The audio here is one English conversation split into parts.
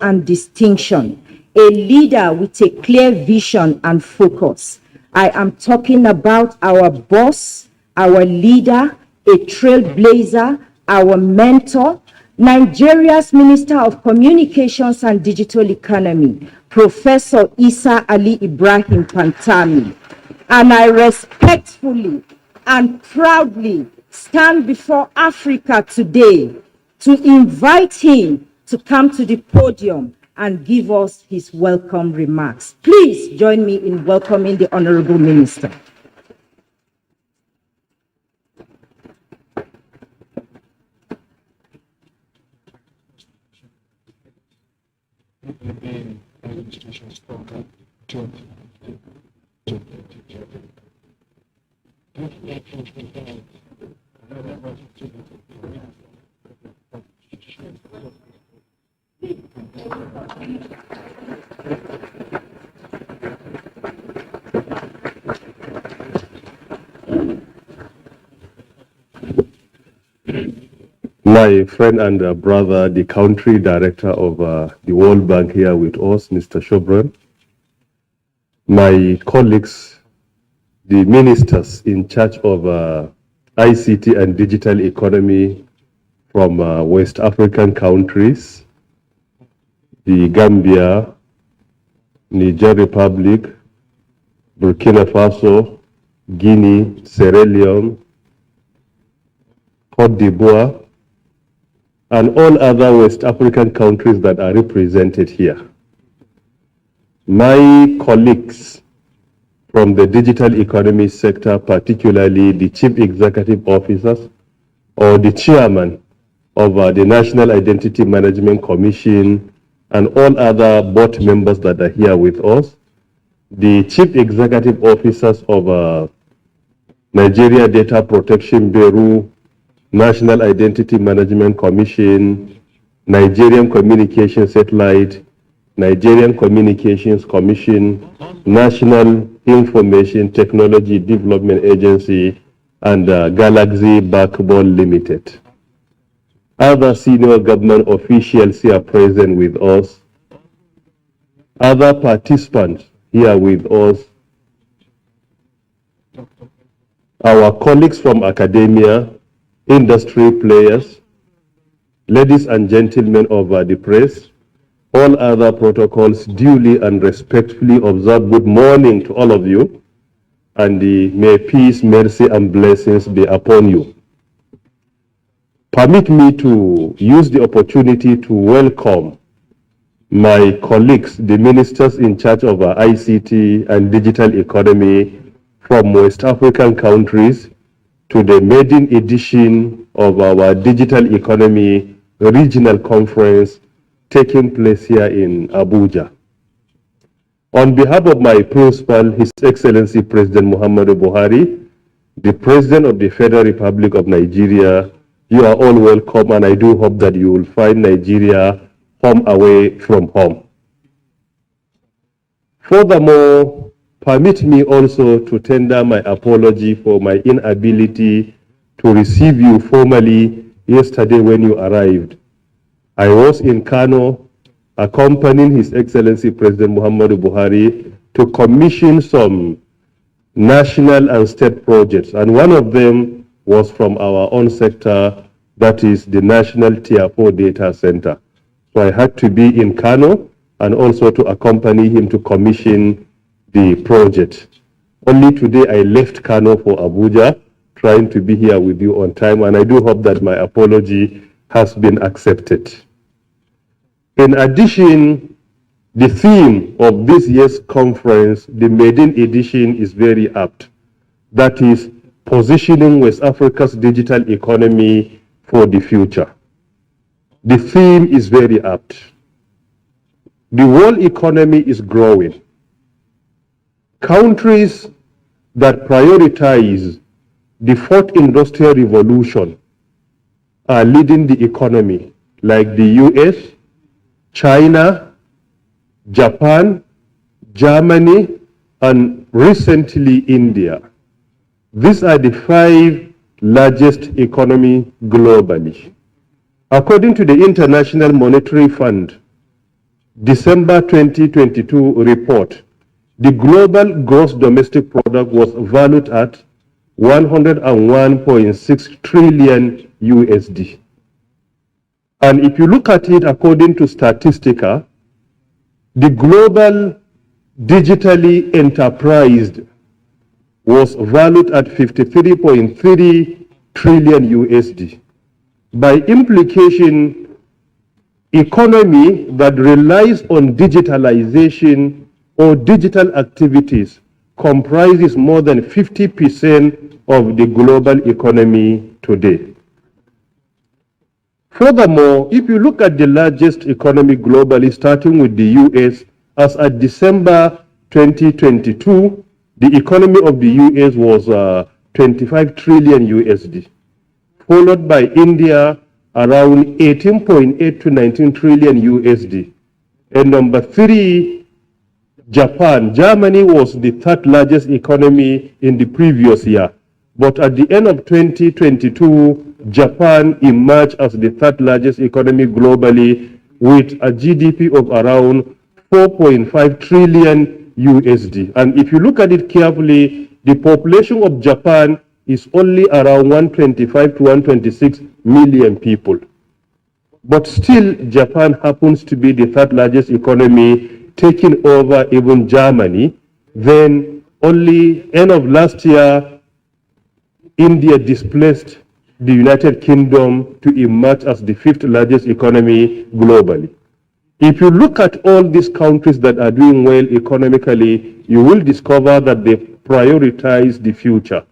and distinction, a leader with a clear vision and focus. I am talking about our boss, our leader, a trailblazer, our mentor, Nigeria's Minister of Communications and Digital Economy, Professor Isa Ali Ibrahim Pantami. And I respectfully and proudly stand before Africa today to invite him to come to the podium and give us his welcome remarks. Please join me in welcoming the Honorable Minister. My friend and brother, the country director of the World Bank here with us, Mr. Shobran, my colleagues, the ministers in charge of ICT and digital economy from West African countries, the Gambia, Niger Republic, Burkina Faso, Guinea, Sierra Leone, Cote d'Ivoire, and all other West African countries that are represented here. My colleagues from the digital economy sector, particularly the chief executive officers or the chairman of the National Identity Management Commission and all other board members that are here with us, the chief executive officers of Nigeria Data Protection Bureau, National Identity Management Commission, Nigerian Communication Satellite, Nigerian Communications Commission, National Information Technology Development Agency, and Galaxy Backbone Limited. Other senior government officials here present with us, other participants here with us, our colleagues from academia, industry players, ladies and gentlemen of the press, all other protocols duly and respectfully observed. Good morning to all of you, and may peace, mercy, and blessings be upon you. Permit me to use the opportunity to welcome my colleagues, the ministers in charge of ICT and digital economy from West African countries, to the maiden edition of our Digital Economy Regional Conference taking place here in Abuja. On behalf of my principal, His Excellency President Muhammadu Buhari, the President of the Federal Republic of Nigeria, you are all welcome, and I do hope that you will find Nigeria home away from home. Furthermore, permit me also to tender my apology for my inability to receive you formally yesterday when you arrived. I was in Kano accompanying His Excellency President Muhammadu Buhari to commission some national and state projects, and one of them was from our own sector, that is the National Tier 4 Data Center. So I had to be in Kano and also to accompany him to commission the project. Only today I left Kano for Abuja, trying to be here with you on time, and I do hope that my apology has been accepted. In addition, the theme of this year's conference, the maiden edition, is very apt. That is positioning West Africa's digital economy for the future. The theme is very apt. The world economy is growing. Countries that prioritize the fourth industrial revolution are leading the economy, like the US, China, Japan, Germany, and recently India. These are the 5 largest economies globally. According to the International Monetary Fund, December 2022 report, the global gross domestic product was valued at 101.6 trillion USD. And if you look at it according to Statistica, the global digitally enterprised was valued at 53.3 trillion USD. By implication, economy that relies on digitalization or digital activities comprises more than 50% of the global economy today. Furthermore, if you look at the largest economy globally, starting with the US, as at December 2022, the economy of the US was 25 trillion USD, followed by India around 18.8 to 19 trillion USD. And number 3, Japan. Germany was the third largest economy in the previous year. But at the end of 2022, Japan emerged as the third largest economy globally with a GDP of around 4.5 trillion USD. And if you look at it carefully, the population of Japan is only around 125 to 126 million people. But still, Japan happens to be the third largest economy, taking over even Germany. Then only end of last year, India displaced the United Kingdom to emerge as the fifth largest economy globally. If you look at all these countries that are doing well economically, you will discover that they prioritize the future,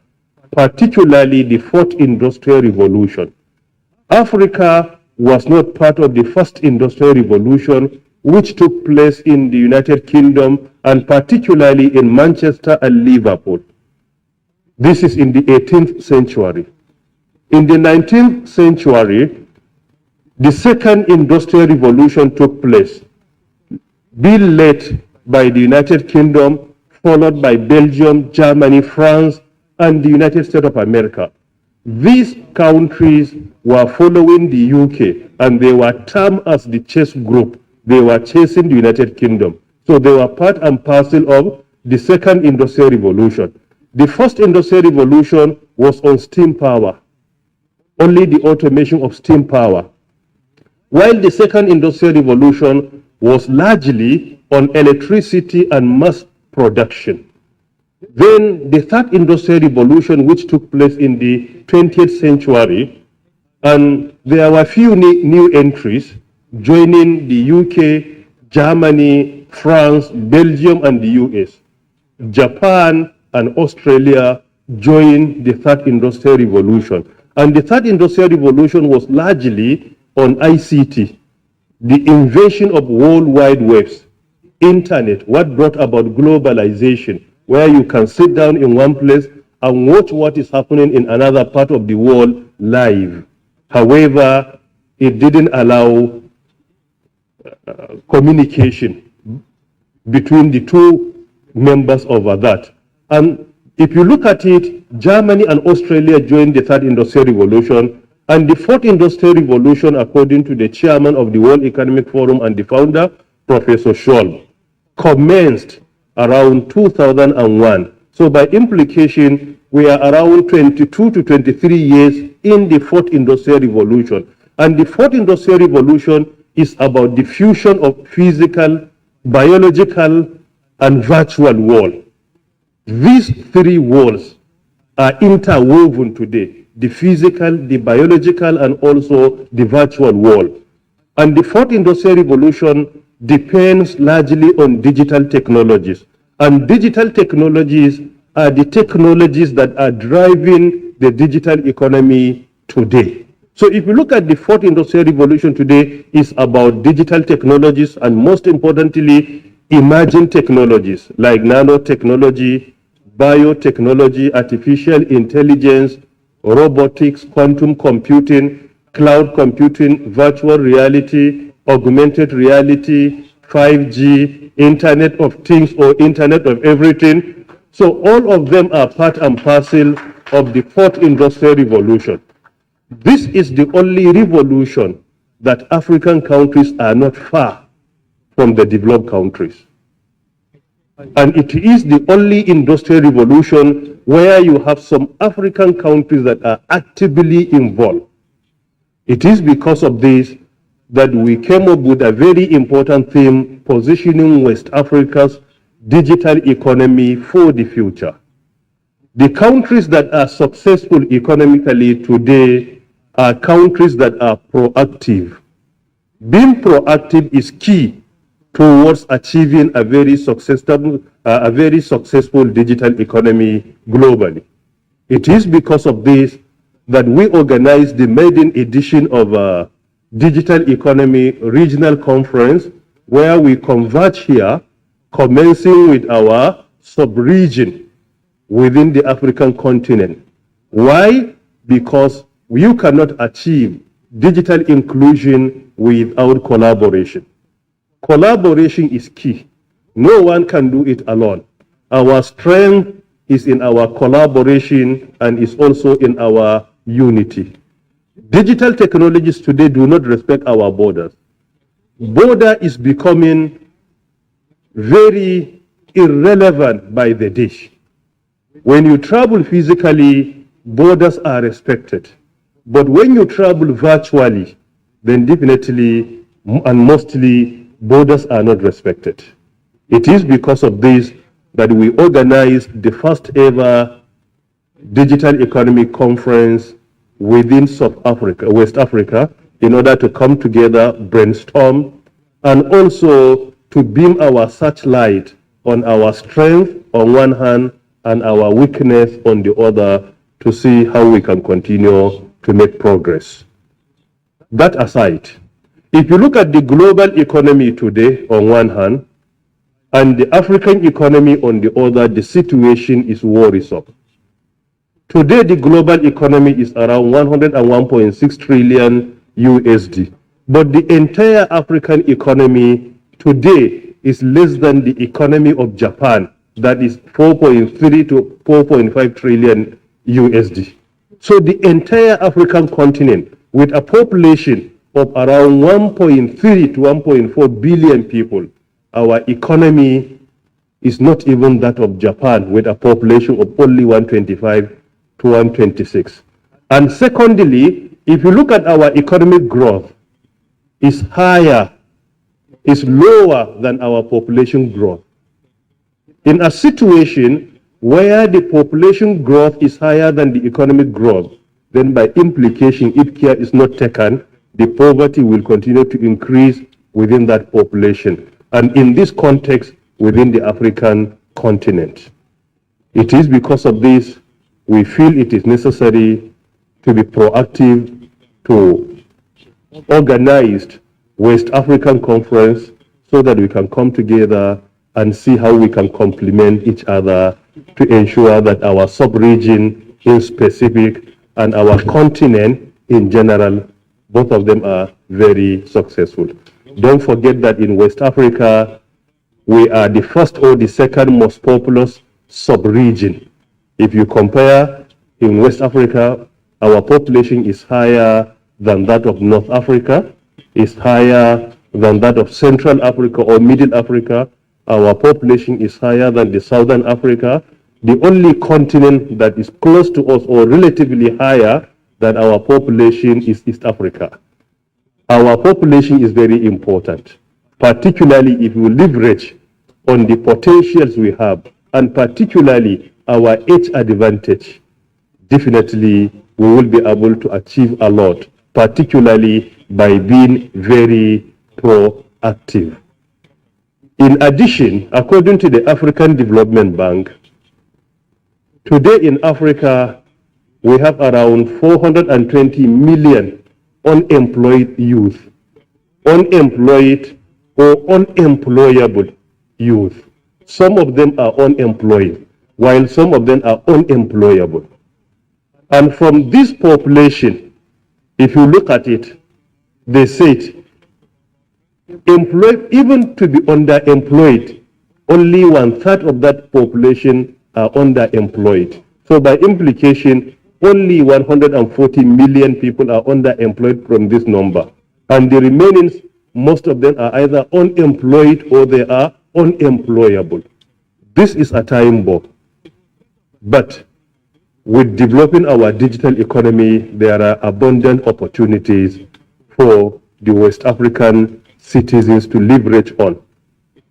particularly the fourth industrial revolution. Africa was not part of the first industrial revolution, which took place in the United Kingdom and particularly in Manchester and Liverpool. This is in the 18th century. In the 19th century, the second industrial revolution took place, being led by the United Kingdom, followed by Belgium, Germany, France, and the United States of America. These countries were following the UK, and they were termed as the chess group. They were chasing the United Kingdom. So they were part and parcel of the second industrial revolution. The first industrial revolution was on steam power, only the automation of steam power, while the second industrial revolution was largely on electricity and mass production. Then the third industrial revolution, which took place in the 20th century, and there were few new entries joining the UK, Germany, France, Belgium, and the US. Japan and Australia joined the third industrial revolution. And the third industrial revolution was largely on ICT, the invention of World Wide Webs, internet, what brought about globalization, where you can sit down in one place and watch what is happening in another part of the world live. However, it didn't allow communication between the two members over that. And if you look at it, Germany and Australia joined the third industrial revolution, and the fourth industrial revolution, according to the chairman of the World Economic Forum and the founder, Professor Scholl, commenced around 2001. So by implication, we are around 22 to 23 years in the fourth industrial revolution. And the fourth industrial revolution is about the fusion of physical, biological, and virtual world. These three worlds are interwoven today, the physical, the biological, and also the virtual world. And the fourth industrial revolution depends largely on digital technologies. And digital technologies are the technologies that are driving the digital economy today. So if you look at the fourth industrial revolution today, it's about digital technologies and most importantly, emerging technologies like nanotechnology, biotechnology, artificial intelligence, robotics, quantum computing, cloud computing, virtual reality, augmented reality, 5G, Internet of Things or Internet of Everything. So all of them are part and parcel of the fourth industrial revolution. This is the only revolution that African countries are not far from the developed countries. And it is the only industrial revolution where you have some African countries that are actively involved. It is because of this that we came up with a very important theme, positioning West Africa's digital economy for the future. The countries that are successful economically today are countries that are proactive. Being proactive is key towards achieving a very successful digital economy globally. It is because of this that we organized the maiden edition of Digital Economy Regional Conference, where we converge here, commencing with our sub-region within the African continent. Why? Because you cannot achieve digital inclusion without collaboration. Collaboration is key. No one can do it alone. Our strength is in our collaboration and is also in our unity. Digital technologies today do not respect our borders. Border is becoming very irrelevant by the day. When you travel physically, borders are respected. But when you travel virtually, then definitely and mostly borders are not respected. It is because of this that we organized the first ever digital economic conference within West Africa, in order to come together, brainstorm, and also to beam our searchlight on our strength on one hand and our weakness on the other, to see how we can continue to make progress. That aside, if you look at the global economy today on one hand, and the African economy on the other, the situation is worrisome. Today, the global economy is around 101.6 trillion USD. But the entire African economy today is less than the economy of Japan, that is 4.3 to 4.5 trillion USD. So the entire African continent, with a population of around 1.3 to 1.4 billion people, our economy is not even that of Japan, with a population of only 125 to 126. And secondly, if you look at our economic growth, is lower than our population growth. In a situation where the population growth is higher than the economic growth, then by implication, if care is not taken, the poverty will continue to increase within that population. And in this context, within the African continent. It is because of this we feel it is necessary to be proactive, to organize West African Conference, so that we can come together and see how we can complement each other to ensure that our sub-region in specific and our continent in general, both of them are very successful. Don't forget that in West Africa, we are the first or the second most populous sub-region. If you compare in West Africa, our population is higher than that of North Africa, is higher than that of Central Africa or Middle Africa. Our population is higher than the Southern Africa. The only continent that is close to us or relatively higher than our population is East Africa. Our population is very important, particularly if we leverage on the potentials we have, and particularly our age advantage. Definitely, we will be able to achieve a lot, particularly by being very proactive. In addition, according to the African Development Bank, today in Africa, we have around 420 million unemployed youth, unemployed or unemployable youth. Some of them are unemployed, while some of them are unemployable. And from this population, if you look at it, they said, employed, even to be underemployed, only 1/3 of that population are underemployed. So by implication, only 140 million people are underemployed from this number. And the remaining most of them are either unemployed or they are unemployable. This is a time bomb. But with developing our digital economy, there are abundant opportunities for the West African citizens to leverage on.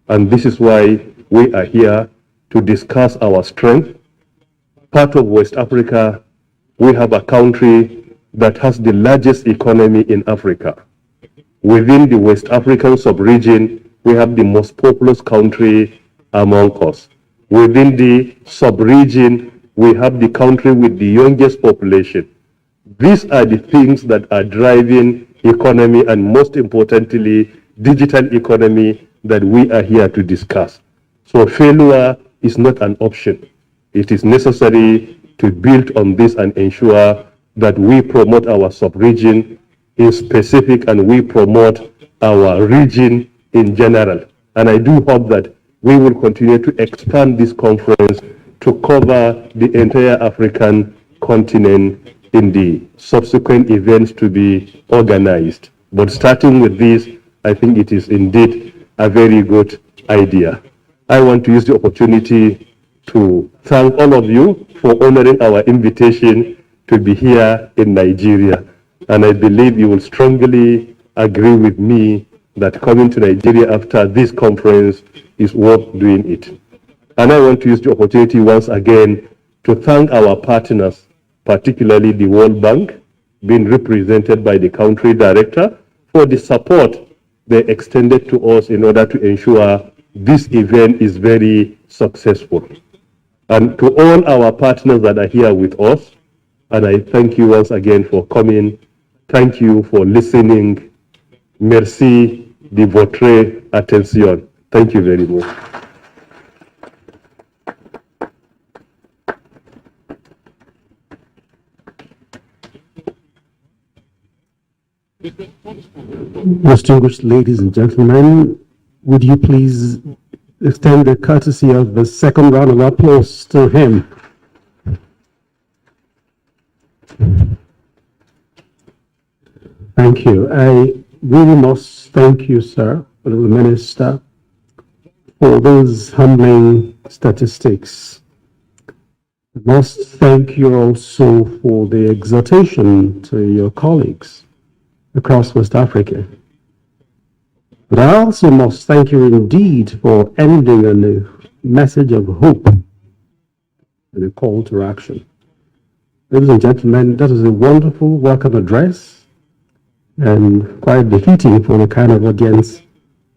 And this is why we are here to discuss our strength. Part of West Africa, we have a country that has the largest economy in Africa. Within the West African sub-region, we have the most populous country among us. Within the sub-region, we have the country with the youngest population. These are the things that are driving economy and, most importantly, digital economy that we are here to discuss. So failure is not an option. It is necessary to build on this and ensure that we promote our sub-region in specific and we promote our region in general. And I do hope that we will continue to expand this conference to cover the entire African continent in the subsequent events to be organized. But starting with this, I think it is indeed a very good idea. I want to use the opportunity to thank all of you for honoring our invitation to be here in Nigeria. And I believe you will strongly agree with me that coming to Nigeria after this conference is worth doing it. And I want to use the opportunity once again to thank our partners, particularly the World Bank, being represented by the country director, for the support they extended to us in order to ensure this event is very successful. And to all our partners that are here with us, and I thank you once again for coming. Thank you for listening. Merci de votre attention. Thank you very much. Distinguished ladies and gentlemen, would you please extend the courtesy of the second round of applause to him? Thank you. I really must thank you, sir, the Minister, for those humbling statistics. I must thank you also for the exhortation to your colleagues across West Africa. But I also must thank you indeed for ending on a message of hope and a call to action. Ladies and gentlemen, that is a wonderful welcome address and quite befitting for the kind of audience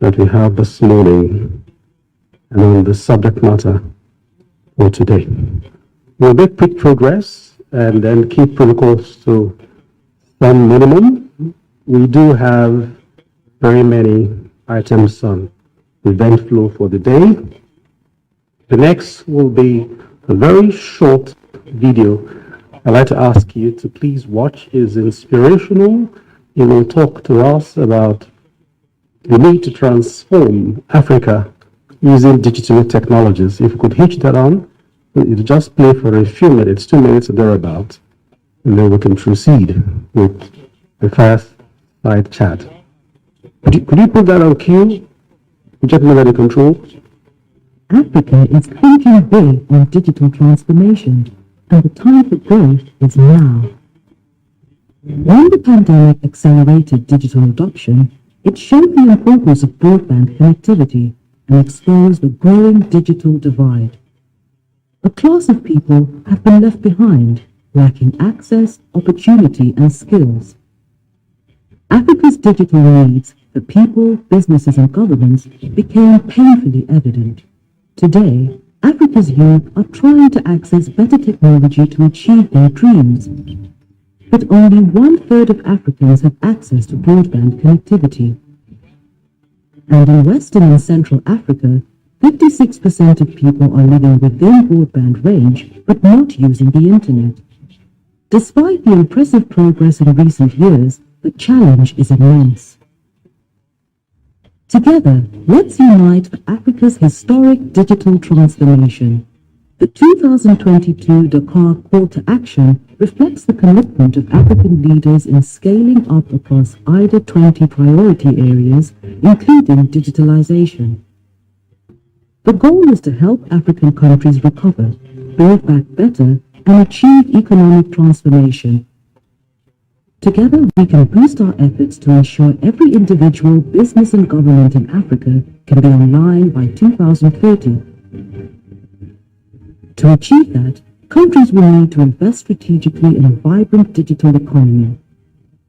that we have this morning and on the subject matter for today. We'll make quick progress and then keep protocols to some minimum. We do have very many items on event flow for the day. The next will be a very short video. I'd like to ask you to please watch. It's inspirational. It will talk to us about the need to transform Africa using digital technologies. If you could hitch that on, it'll just play for a few minutes, 2 minutes or thereabout, and then we can proceed with the fireside chat. Could you put that on cue, gentlemen at the control? Africa is thinking big on digital transformation, and the time for growth is now. When the pandemic accelerated digital adoption, it showed the importance of broadband connectivity and exposed the growing digital divide. A class of people have been left behind, lacking access, opportunity, and skills. Africa's digital needs for people, businesses, and governments became painfully evident. Today, Africa's youth are trying to access better technology to achieve their dreams. But only 1/3 of Africans have access to broadband connectivity. And in Western and Central Africa, 56% of people are living within broadband range but not using the internet. Despite the impressive progress in recent years, the challenge is immense. Together, let's unite for Africa's historic digital transformation. The 2022 Dakar Call to Action reflects the commitment of African leaders in scaling up across either 20 priority areas, including digitalization. The goal is to help African countries recover, build back better, and achieve economic transformation. Together, we can boost our efforts to ensure every individual, business, and government in Africa can be online by 2030. To achieve that, countries will need to invest strategically in a vibrant digital economy.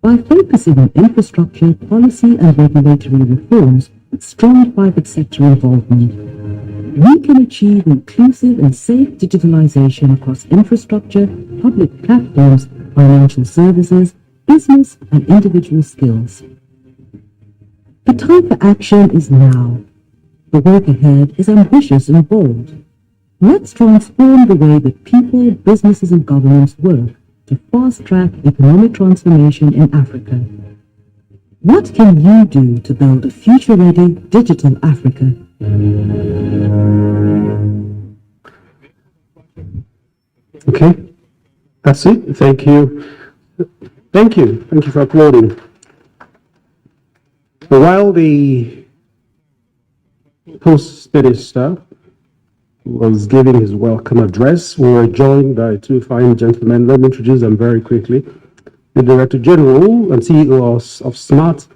By focusing on infrastructure, policy, and regulatory reforms with strong private sector involvement, we can achieve inclusive and safe digitalization across infrastructure, public platforms, financial services, business, and individual skills. The time for action is now. The work ahead is ambitious and bold. Let's transform the way that people, businesses, and governments work to fast-track economic transformation in Africa. What can you do to build a future-ready digital Africa? Okay, that's it. Thank you. Thank you. Thank you for applauding. So while the host minister was giving his welcome address, we were joined by two fine gentlemen. Let me introduce them very quickly. The Director General and CEO of Smart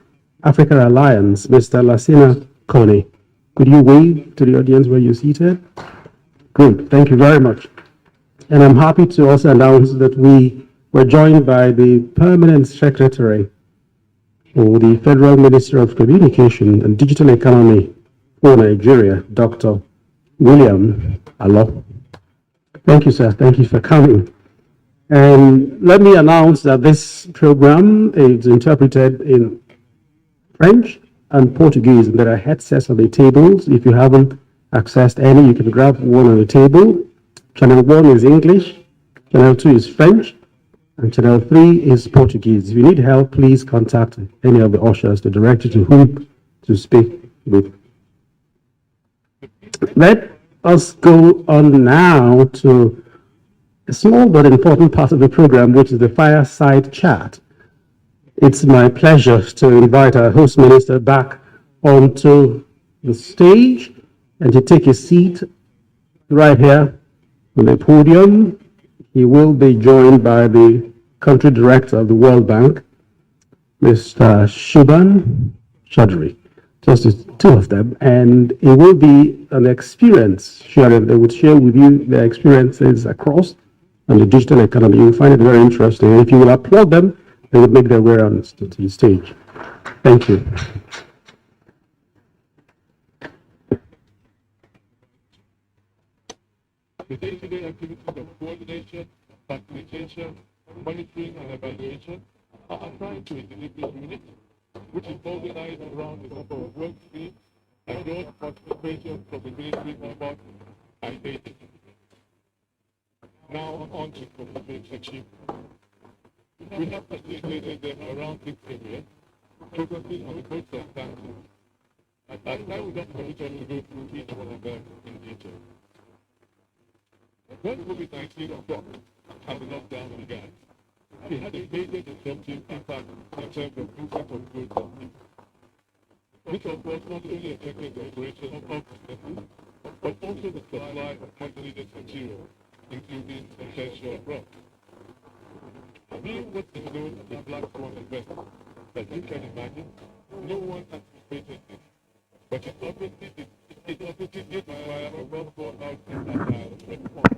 Africa Alliance, Mr. Lassina Kone. Could you wave to the audience where you're seated? Good, thank you very much. And I'm happy to also announce that we were joined by the Permanent Secretary for the Federal Ministry of Communication and Digital Economy for Nigeria, Dr. William Alo. Thank you, sir. Thank you for coming. And let me announce that this program is interpreted in French and Portuguese, and there are headsets on the tables. If you haven't accessed any, you can grab one on the table. Channel 1 is English, Channel 2 is French, and Channel 3 is Portuguese. If you need help, please contact any of the ushers to direct you to whom to speak with. Let us go on now to a small but important part of the program, which is the fireside chat. It's my pleasure to invite our host minister back onto the stage and to take a seat right here on the podium. He will be joined by the country director of the World Bank, Mr. Shubhan Chaudhary. Just the two of them, and it will be an experience sharing. They would share with you their experiences across on the digital economy. You'll find it very interesting. And if you will applaud them, they will make their way on the stage. Thank you. The day-to-day activities of coordination, facilitation, monitoring, and evaluation are assigned to a delivery unit, which is organized around a number of work streams and broad participation from the military members and data. Now on to the achievement. We have facilitated them around 6 areas, focusing on the codes and sanctions. At that time, we don't permit us to go through each one of them in detail. When COVID-19 struck and the lockdown began, we had a major disruptive impact in terms of movement of goods and people, which of course not only affected the operation of businesses, but also the supply of much-needed material, including essential drugs. Being what is known as a black swan event, as you can imagine, no one anticipated this, but it obviously did require a well-thought-out response.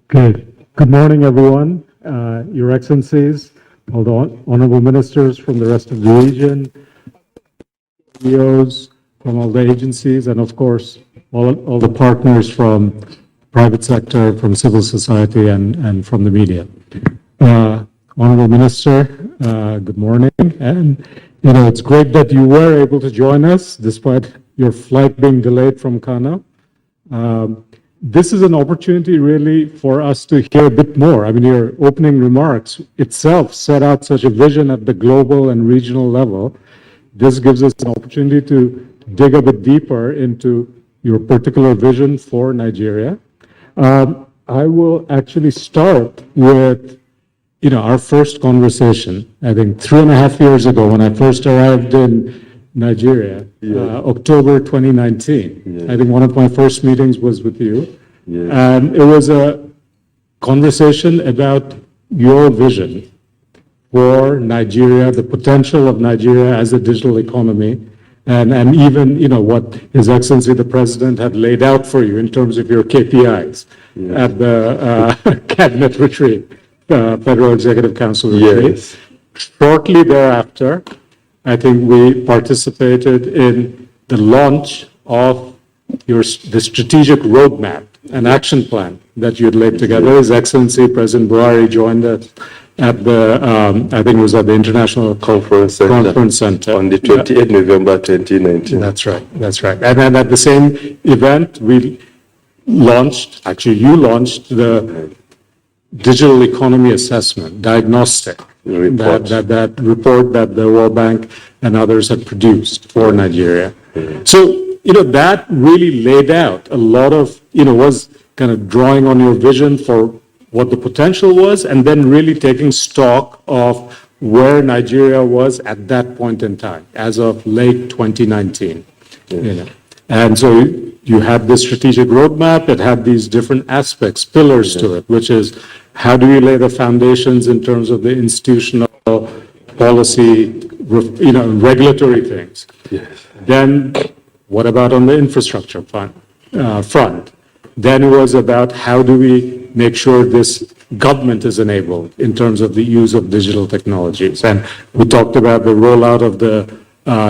Good morning, everyone. Your Excellencies, all the honorable ministers from the rest of the region, CEOs from all the agencies, and of course, all the partners from private sector, from civil society, and from the media. Honorable Minister, good morning. And, it's great that you were able to join us despite your flight being delayed from Kano. This is an opportunity really for us to hear a bit more. I mean, your opening remarks itself set out such a vision at the global and regional level. This gives us an opportunity to dig a bit deeper into your particular vision for Nigeria. I will actually start with our first conversation, I think 3.5 years ago when I first arrived in Nigeria, October 2019. I think one of my first meetings was with you. And it was a conversation about your vision for Nigeria, the potential of Nigeria as a digital economy, and even, what His Excellency the President had laid out for you in terms of your KPIs at the cabinet retreat, Federal Executive Council retreat. Shortly thereafter, I think we participated in the launch of the strategic roadmap, an action plan that you had laid together. His Excellency President Buhari joined us at the, I think it was at the International Conference Center. On the 28th November 2019. That's right. And then at the same event, we launched, actually you launched the Digital Economy Assessment, diagnostic report. That report that the World Bank and others had produced for Nigeria. So, that really laid out a lot of, was kind of drawing on your vision for what the potential was, and then really taking stock of where Nigeria was at that point in time, as of late 2019. And so you had this strategic roadmap. It had these different aspects, pillars to it, which is how do you lay the foundations in terms of the institutional policy, regulatory things. Then what about on the infrastructure front? Then it was about how do we make sure this government is enabled in terms of the use of digital technologies. And we talked about the rollout of the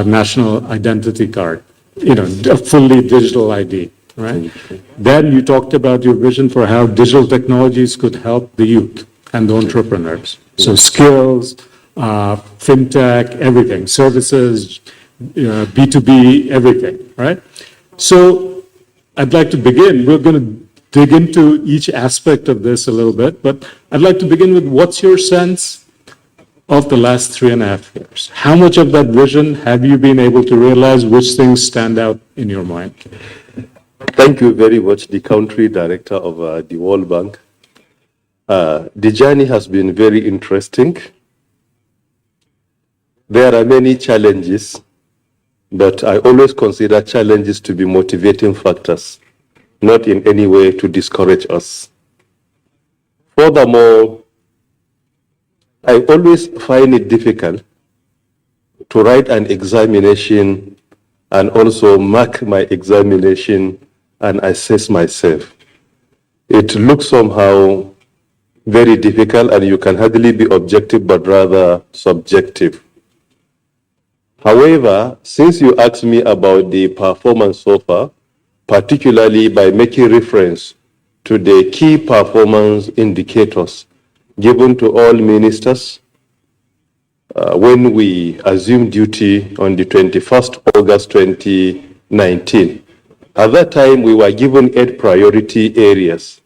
national identity card, a fully digital ID, right? Then you talked about your vision for how digital technologies could help the youth and the entrepreneurs. So skills, fintech, everything, services, B2B, everything, right? So I'd like to begin. We're going to dig into each aspect of this a little bit, but I'd like to begin with what's your sense of the last 3.5 years? How much of that vision have you been able to realize? Which things stand out in your mind? Thank you very much, the country director of the World Bank. The journey has been very interesting. There are many challenges, but I always consider challenges to be motivating factors, not in any way to discourage us. Furthermore, I always find it difficult to write an examination and also mark my examination and assess myself. It looks somehow very difficult, and you can hardly be objective but rather subjective. However, since you asked me about the performance so far, particularly by making reference to the key performance indicators given to all ministers when we assumed duty on the 21st August 2019. At that time, we were given 8 priority areas,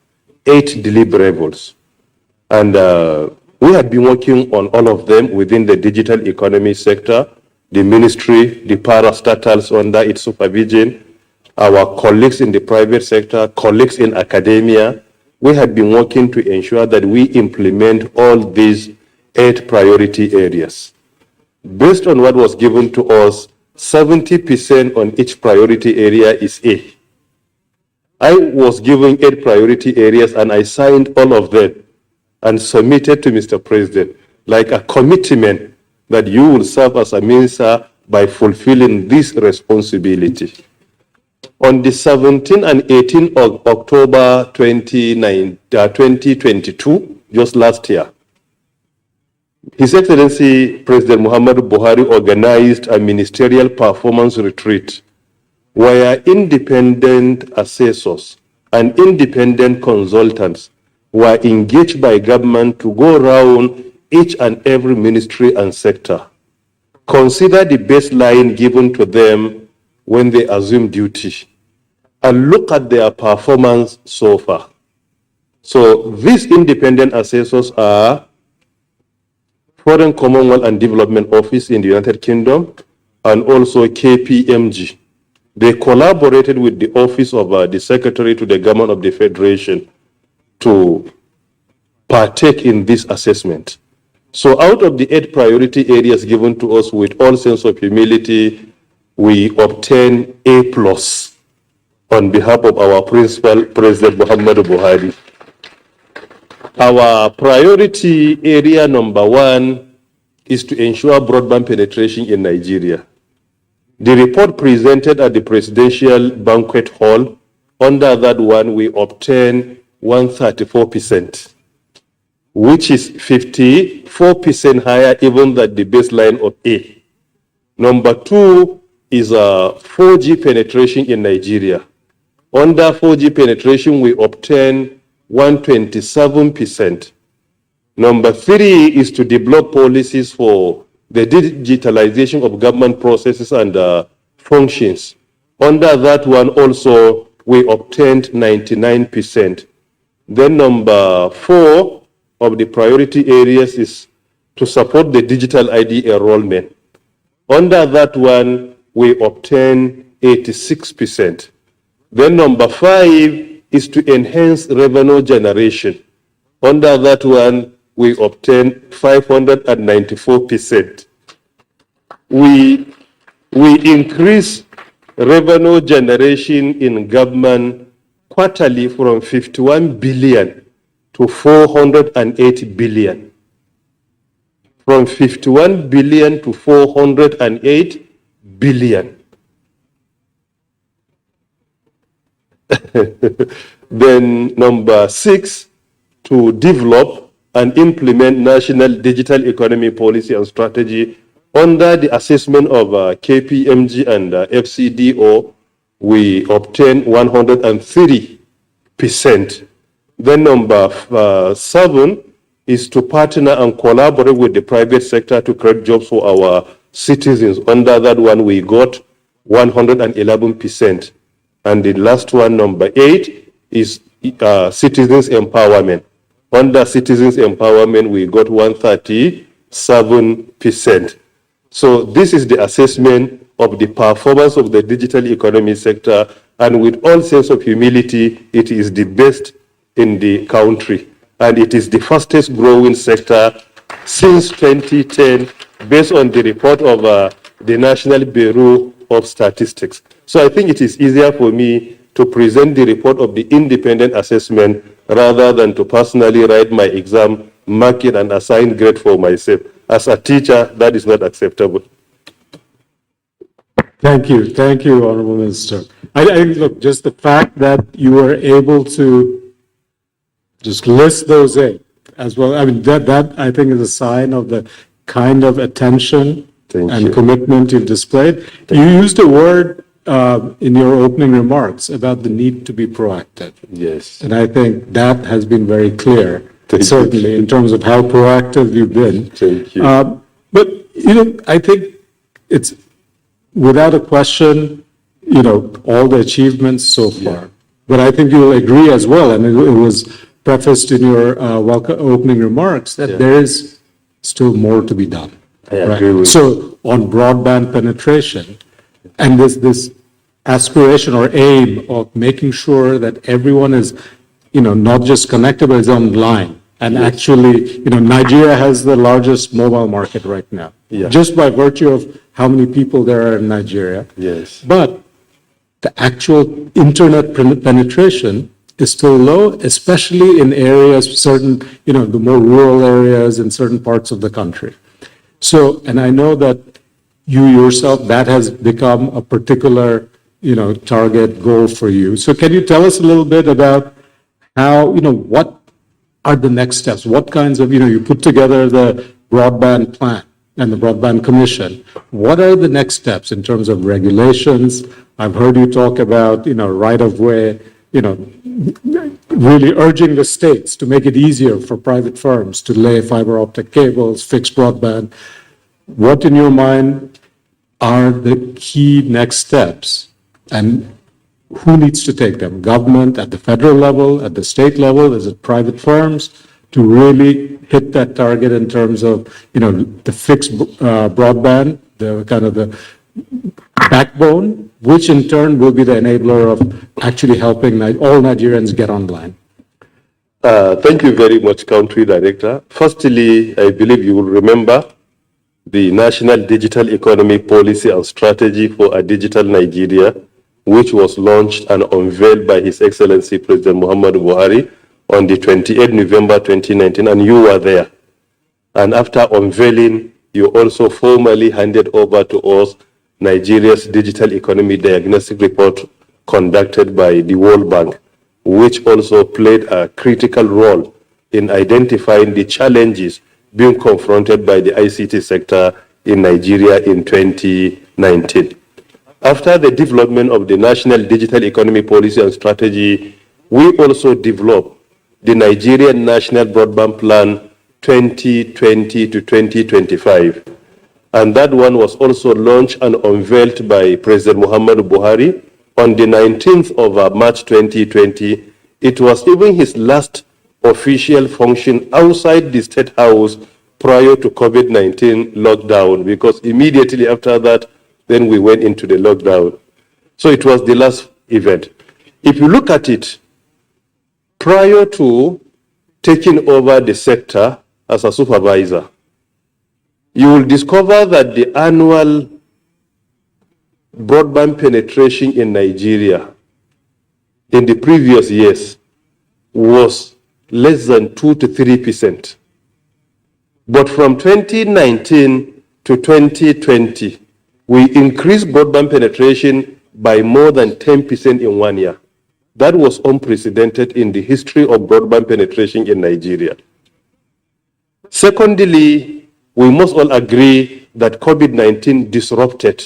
8 deliverables. And we had been working on all of them within the digital economy sector, the ministry, the parastatals under its supervision, our colleagues in the private sector, colleagues in academia. We had been working to ensure that we implement all these 8 priority areas. Based on what was given to us, 70% on each priority area is A. I was given 8 priority areas and I signed all of them and submitted to Mr. President like a commitment that you will serve as a minister by fulfilling this responsibility. On the 17th and 18th of October 2022, just last year, His Excellency President Muhammadu Buhari organized a ministerial performance retreat where independent assessors and independent consultants were engaged by government to go around each and every ministry and sector, consider the baseline given to them when they assume duty, and look at their performance so far. So these independent assessors are Foreign Commonwealth and Development Office in the United Kingdom and also KPMG. They collaborated with the Office of the Secretary to the Government of the Federation to partake in this assessment. So out of the 8 priority areas given to us, with all sense of humility, we obtain A+ on behalf of our principal, President Muhammadu Buhari. Our priority area number 1 is to ensure broadband penetration in Nigeria. The report presented at the Presidential Banquet Hall, under that one, we obtain 134%, which is 54% higher even than the baseline of A. Number 2 is 4G penetration in Nigeria. Under 4G penetration, we obtain 127%. Number 3 is to develop policies for the digitalization of government processes and functions. Under that one also, we obtained 99%. Then number 4 of the priority areas is to support the digital ID enrollment. Under that one, we obtain 86%. Then number 5 is to enhance revenue generation. Under that one, we obtain 594%. We increase revenue generation in government quarterly from 51 billion to 408 billion. From 51 billion to 408 billion. Then number 6, to develop and implement national digital economy policy and strategy. Under the assessment of KPMG and FCDO, we obtain 130%. Then number 7 is to partner and collaborate with the private sector to create jobs for our citizens. Under that one, we got 111%. And the last one, number 8, is citizens empowerment. Under citizens empowerment, we got 137%. So this is the assessment of the performance of the digital economy sector, and with all sense of humility, it is the best in the country, and it is the fastest growing sector since 2010, based on the report of the National Bureau of Statistics. So I think it is easier for me to present the report of the independent assessment rather than to personally write my exam, mark it, and assign grade for myself. As a teacher, that is not acceptable. Thank you, Honorable Minister. I look, just the fact that you were able to just list those 8 as well, I mean, that I think is a sign of the kind of attention and commitment you've displayed. You used a word in your opening remarks about the need to be proactive. Yes. And I think that has been very clear, certainly, in terms of how proactive you've been. Thank you. But, I think it's, without a question, all the achievements so far. Yeah. But I think you'll agree as well, and it was prefaced in your opening remarks, that there is still more to be done. I agree with So on broadband penetration, and this aspiration or aim of making sure that everyone is, not just connected, but is online. And actually, Nigeria has the largest mobile market right now, just by virtue of how many people there are in Nigeria. Yes. But the actual internet penetration is still low, especially in areas, certain, the more rural areas in certain parts of the country. So, and I know that you yourself, that has become a particular, target goal for you. So can you tell us a little bit about how, what are the next steps? What kinds of, you put together the broadband plan and the broadband commission. What are the next steps in terms of regulations? I've heard you talk about, right of way, really urging the states to make it easier for private firms to lay fiber optic cables, fixed broadband. What in your mind are the key next steps, and who needs to take them? Government at the federal level, at the state level? Is it private firms to really hit that target in terms of, the fixed broadband, the kind of the backbone, which in turn will be the enabler of actually helping all Nigerians get online? Thank you very much, Country Director. Firstly, I believe you will remember the National Digital Economy Policy and Strategy for a Digital Nigeria, which was launched and unveiled by His Excellency President Muhammadu Buhari on the 28th November 2019, and you were there. And after unveiling, you also formally handed over to us Nigeria's Digital Economy Diagnostic Report conducted by the World Bank, which also played a critical role in identifying the challenges being confronted by the ICT sector in Nigeria in 2019. After the development of the National Digital Economy Policy and Strategy, we also developed the Nigerian National Broadband Plan 2020 to 2025. And that one was also launched and unveiled by President Muhammadu Buhari on the 19th of March 2020. It was even his last official function outside the State House prior to COVID-19 lockdown, because immediately after that, then we went into the lockdown. So it was the last event. If you look at it, prior to taking over the sector as a supervisor, you will discover that the annual broadband penetration in Nigeria in the previous years was less than 2 to 3%. But from 2019 to 2020, we increased broadband penetration by more than 10% in 1 year. That was unprecedented in the history of broadband penetration in Nigeria. Secondly, we must all agree that COVID-19 disrupted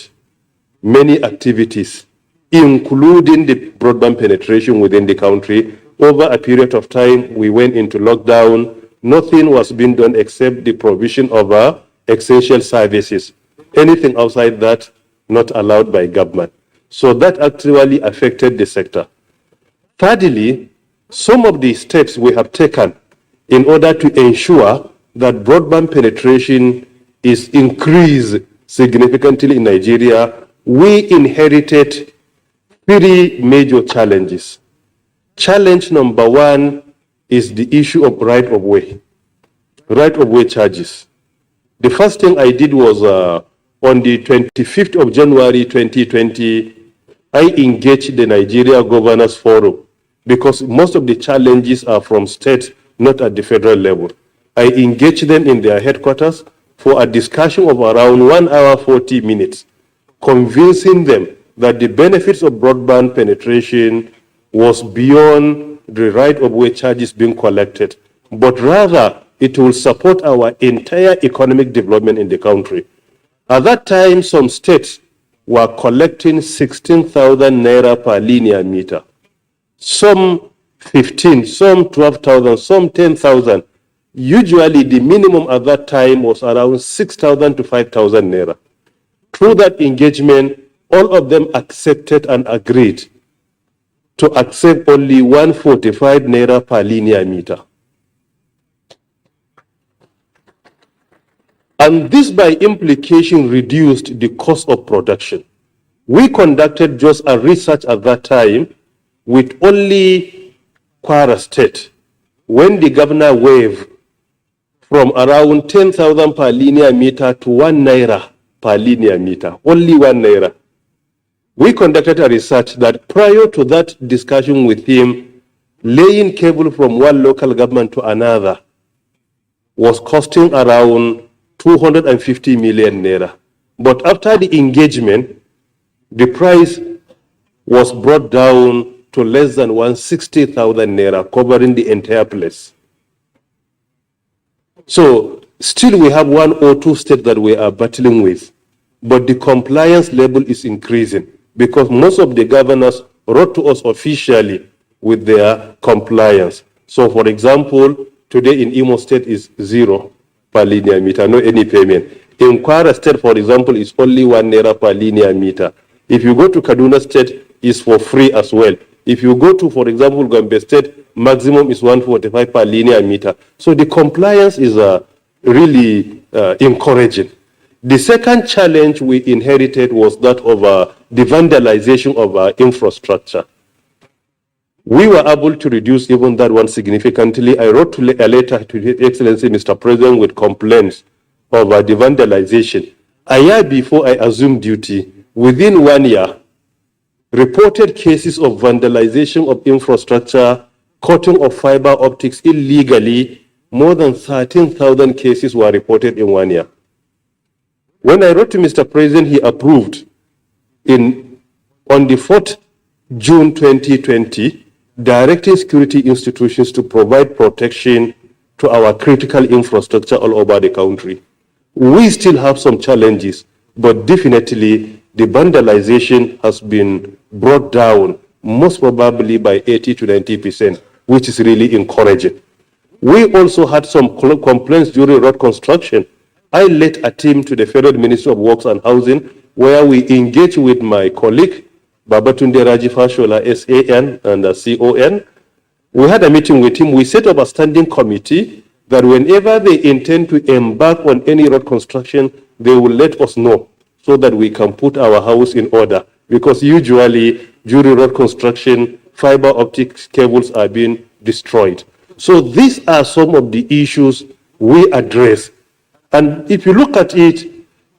many activities, including the broadband penetration within the country. Over a period of time, we went into lockdown. Nothing was being done except the provision of essential services. Anything outside that, not allowed by government. So that actually affected the sector. Thirdly, some of the steps we have taken in order to ensure that broadband penetration is increased significantly in Nigeria, we inherited 3 major challenges. Challenge number 1 is the issue of right-of-way charges. The first thing I did was on the 25th of January 2020, I engaged the Nigeria Governors Forum because most of the challenges are from state, not at the federal level. I engaged them in their headquarters for a discussion of around 1 hour 40 minutes, convincing them that the benefits of broadband penetration was beyond the right-of-way charges being collected, but rather it will support our entire economic development in the country. At that time, some states were collecting 16,000 naira per linear meter. Some 15, some 12,000, some 10,000. Usually the minimum at that time was around 6,000 to 5,000 naira. Through that engagement, all of them accepted and agreed to accept only 145 naira per linear meter. And this by implication reduced the cost of production. We conducted just a research at that time with only Kwara State, when the governor waived from around 10,000 per linear meter to 1 naira per linear meter, only 1 naira. We conducted a research that prior to that discussion with him, laying cable from one local government to another was costing around 250 million naira. But after the engagement, the price was brought down to less than 160,000 naira, covering the entire place. So still we have 1 or 2 states that we are battling with, but the compliance level is increasing because most of the governors wrote to us officially with their compliance. So for example, today in Imo State is 0 per linear meter, no any payment. In Kwara State, for example, is only 1 naira per linear meter. If you go to Kaduna State, it's for free as well. If you go to, for example, Gombe State, maximum is 145 per linear meter. So the compliance is really encouraging. The second challenge we inherited was that of the vandalization of our infrastructure. We were able to reduce even that one significantly. I wrote a letter to His Excellency, Mr. President, with complaints of the vandalization. A year before I assumed duty, within 1 year, reported cases of vandalization of infrastructure, cutting of fiber optics illegally, more than 13,000 cases were reported in 1 year. When I wrote to Mr. President, he approved on the 4th June 2020, directing security institutions to provide protection to our critical infrastructure all over the country. We still have some challenges, but definitely the vandalization has been brought down, most probably by 80 to 90%, which is really encouraging. We also had some complaints during road construction. I led a team to the Federal Ministry of Works and Housing, where we engaged with my colleague, Babatunde Raji Fashola, SAN and CON. We had a meeting with him. We set up a standing committee that whenever they intend to embark on any road construction, they will let us know so that we can put our house in order. Because usually during road construction, fiber optic cables are being destroyed. So these are some of the issues we address. And if you look at it,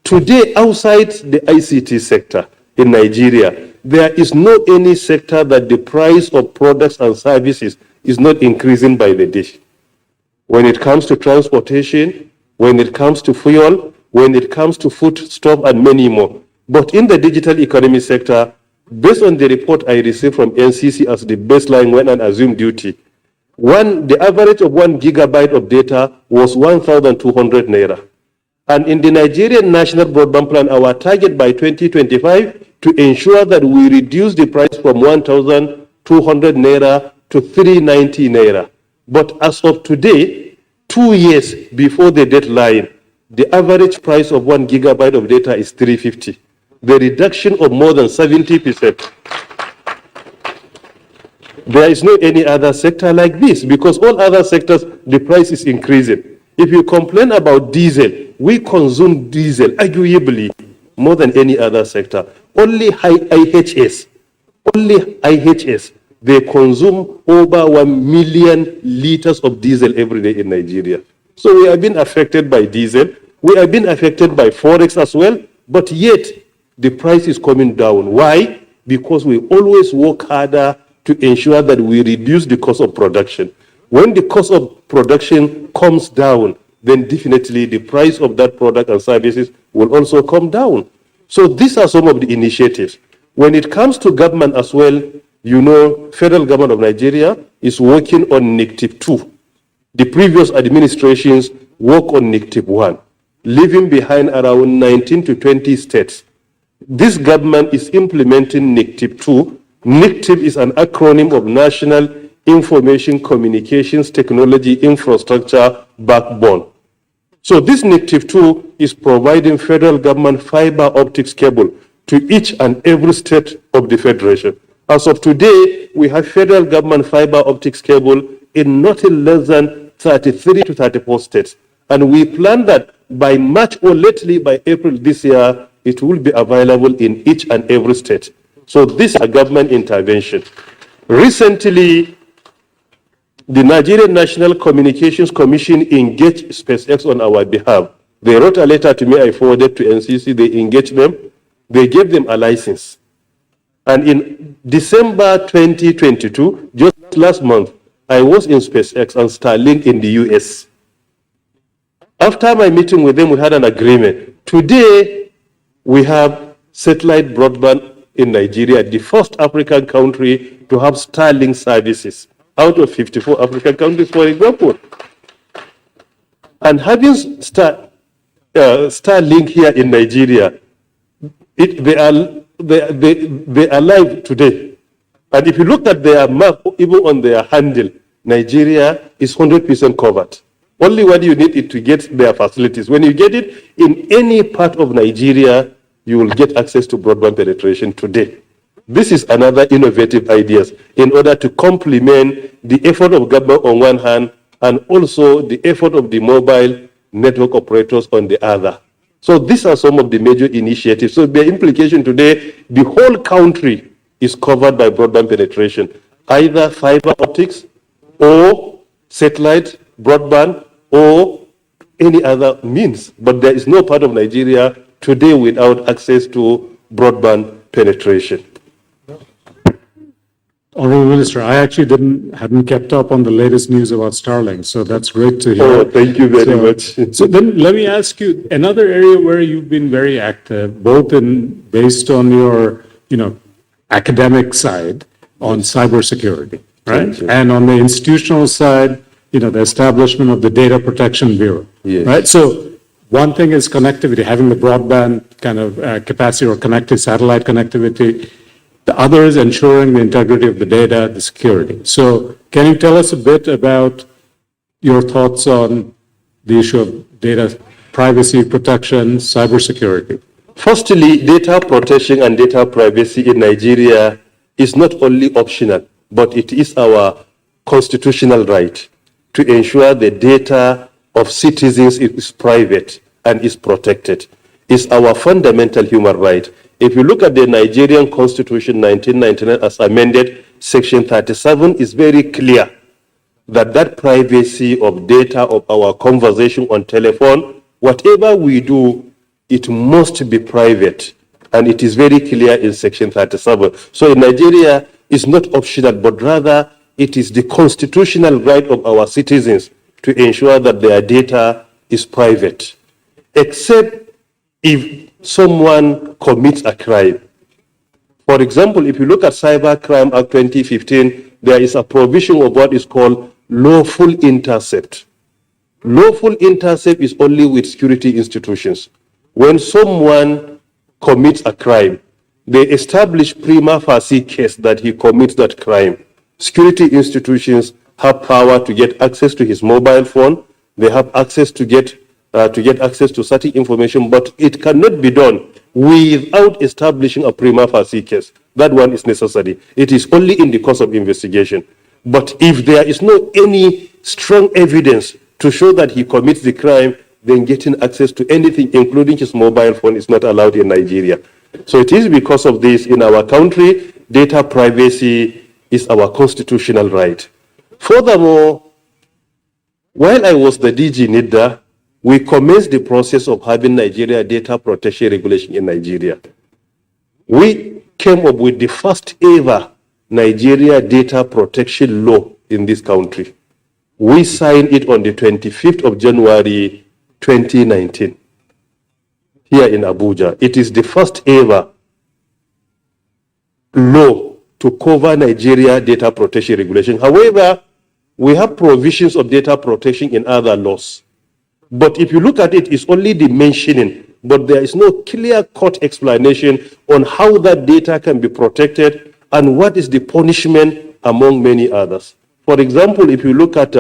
today outside the ICT sector in Nigeria, there is no any sector that the price of products and services is not increasing by the day. When it comes to transportation, when it comes to fuel, when it comes to food stuff and many more. But in the digital economy sector, based on the report I received from NCC as the baseline when I assumed duty, the average of 1 gigabyte of data was 1,200 naira. And in the Nigerian National Broadband Plan, our target by 2025 to ensure that we reduce the price from 1,200 naira to 390 naira. But as of today, 2 years before the deadline, the average price of 1 gigabyte of data is 350. The reduction of more than 70%. There is no any other sector like this, because all other sectors, the price is increasing. If you complain about diesel, we consume diesel arguably more than any other sector. Only IHS, they consume over 1 million liters of diesel every day in Nigeria. So we have been affected by diesel. We have been affected by Forex as well, but yet the price is coming down. Why? Because we always work harder to ensure that we reduce the cost of production. When the cost of production comes down, then definitely the price of that product and services will also come down. So these are some of the initiatives. When it comes to government as well, you know, federal government of Nigeria is working on NICTIP 2. The previous administrations work on NICTIP 1, leaving behind around 19 to 20 states. This government is implementing NICTIP 2. NICTIP is an acronym of National Information Communications Technology Infrastructure Backbone. So this NICTIP 2 is providing federal government fiber optics cable to each and every state of the federation. As of today, we have federal government fiber optics cable in nothing less than 33 to 34 states. And we plan that by March or lately by April this year, it will be available in each and every state. So this is a government intervention. Recently, the Nigerian National Communications Commission engaged SpaceX on our behalf. They wrote a letter to me, I forwarded to NCC, they engaged them, they gave them a license. And in December 2022, just last month, I was in SpaceX and Starlink in the US. After my meeting with them, we had an agreement. Today, we have satellite broadband in Nigeria, the first African country to have Starlink services out of 54 African countries, for example. And having Starlink here in Nigeria, they are live today. And if you look at their map, even on their handle, Nigeria is 100% covered. Only what you need is to get their facilities. When you get it in any part of Nigeria, you will get access to broadband penetration today. This is another innovative ideas in order to complement the effort of government on one hand and also the effort of the mobile network operators on the other. So these are some of the major initiatives. So the implication today, the whole country is covered by broadband penetration. either fiber optics or satellite, broadband, or any other means. But there is no part of Nigeria today without access to broadband penetration. Honorable Minister, I actually hadn't kept up on the latest news about Starlink, so that's great to hear. Oh, thank you very much. So then let me ask you, another area where you've been very active, both based on your, academic side on cybersecurity, right? And on the institutional side, the establishment of the Data Protection Bureau, right? So one thing is connectivity, having the broadband kind of capacity or satellite connectivity. The other is ensuring the integrity of the data, the security. So can you tell us a bit about your thoughts on the issue of data privacy protection, cybersecurity? Firstly, data protection and data privacy in Nigeria is not only optional, but it is our constitutional right to ensure the data of citizens is private and is protected. It's our fundamental human right. If you look at the Nigerian Constitution 1999 as amended, Section 37 is very clear that privacy of data of our conversation on telephone, whatever we do, it must be private. And it is very clear in Section 37. So in Nigeria, it's not optional, but rather it is the constitutional right of our citizens to ensure that their data is private, except if someone commits a crime. For example, if you look at Cyber Crime Act 2015, there is a provision of what is called lawful intercept. Lawful intercept is only with security institutions. When someone commits a crime, they establish prima facie case that he commits that crime. Security institutions have power to get access to his mobile phone. They have access to get access to certain information, but it cannot be done without establishing a prima facie case. That one is necessary. It is only in the course of investigation. But if there is no any strong evidence to show that he commits the crime, then getting access to anything, including his mobile phone, is not allowed in Nigeria. So it is because of this in our country, data privacy is our constitutional right. Furthermore, while I was the DG NIDA, we commenced the process of having Nigeria data protection regulation in Nigeria. We came up with the first ever Nigeria data protection law in this country. We signed it on the 25th of January 2019 here in Abuja. It is the first ever law to cover Nigeria data protection regulation. However, we have provisions of data protection in other laws. But if you look at it, it's only the mentioning, but there is no clear-cut explanation on how that data can be protected and what is the punishment, among many others. For example, if you look at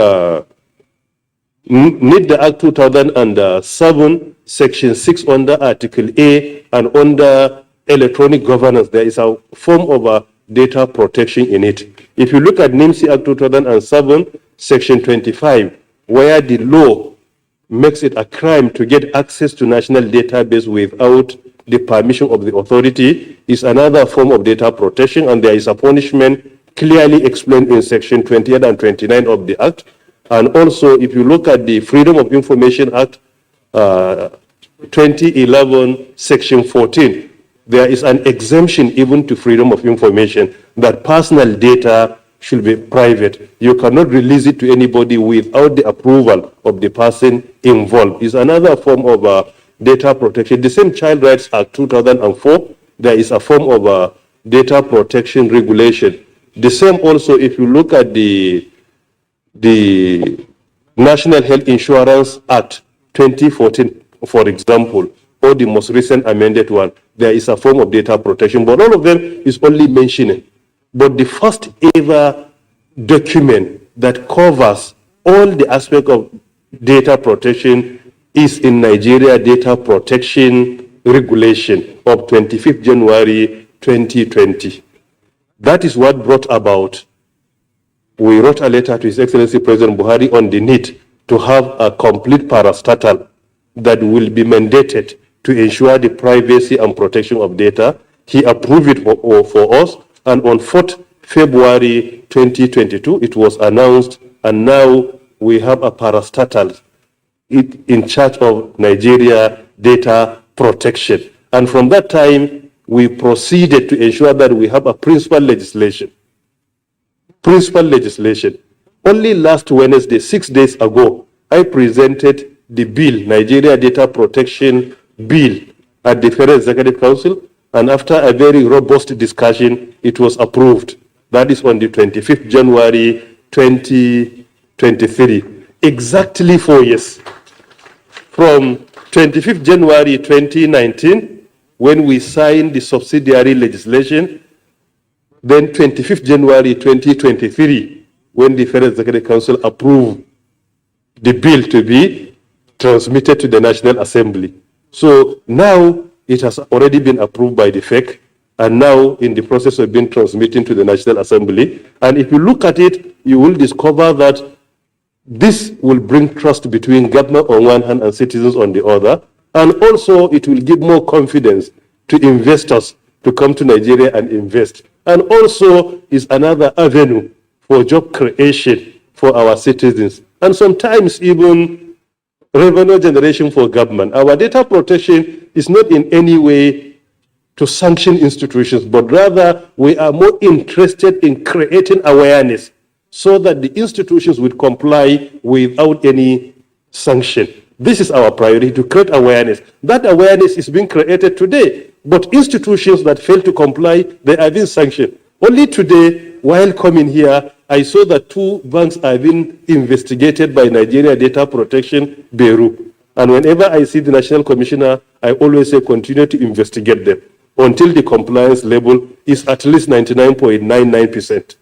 NIDA Act 2007, Section 6 under Article A and under electronic governance, there is a form of data protection in it. If you look at NIMC Act 2007, Section 25, where the law makes it a crime to get access to national database without the permission of the authority, is another form of data protection, and there is a punishment clearly explained in Section 28 and 29 of the Act. And also, if you look at the Freedom of Information Act 2011, Section 14, there is an exemption even to freedom of information, that personal data should be private. You cannot release it to anybody without the approval of the person involved. It's another form of data protection. The same Child Rights Act 2004, there is a form of data protection regulation. The same also, if you look at the National Health Insurance Act 2014, for example, or the most recent amended one, there is a form of data protection, but all of them is only mentioning. But the first ever document that covers all the aspects of data protection is in Nigeria Data Protection Regulation of 25th January 2020. That is what brought about, we wrote a letter to His Excellency President Buhari on the need to have a complete parastatal that will be mandated to ensure the privacy and protection of data. He approved it for us, and on 4th February 2022, it was announced, and now we have a parastatal in charge of Nigeria data protection. And from that time, we proceeded to ensure that we have a principal legislation. Principal legislation. Only last Wednesday, 6 days ago, I presented the bill, Nigeria Data Protection Bill, at the Federal Executive Council, and after a very robust discussion, it was approved. That is on the 25th January 2023. Exactly 4 years. From 25th January 2019, when we signed the subsidiary legislation, then 25th January 2023, when the Federal Executive Council approved the bill to be transmitted to the National Assembly. So now it has already been approved by the FEC, and now in the process of being transmitted to the National Assembly. And if you look at it, you will discover that this will bring trust between government on one hand and citizens on the other, and also it will give more confidence to investors to come to Nigeria and invest. And also is another avenue for job creation for our citizens, and sometimes even revenue generation for government. Our data protection is not in any way to sanction institutions, but rather we are more interested in creating awareness so that the institutions would comply without any sanction. This is our priority, to create awareness. That awareness is being created today, but institutions that fail to comply, they are being sanctioned. Only today, while coming here, I saw that 2 banks are being investigated by Nigeria Data Protection Bureau. And whenever I see the National Commissioner, I always say continue to investigate them until the compliance level is at least 99.99%.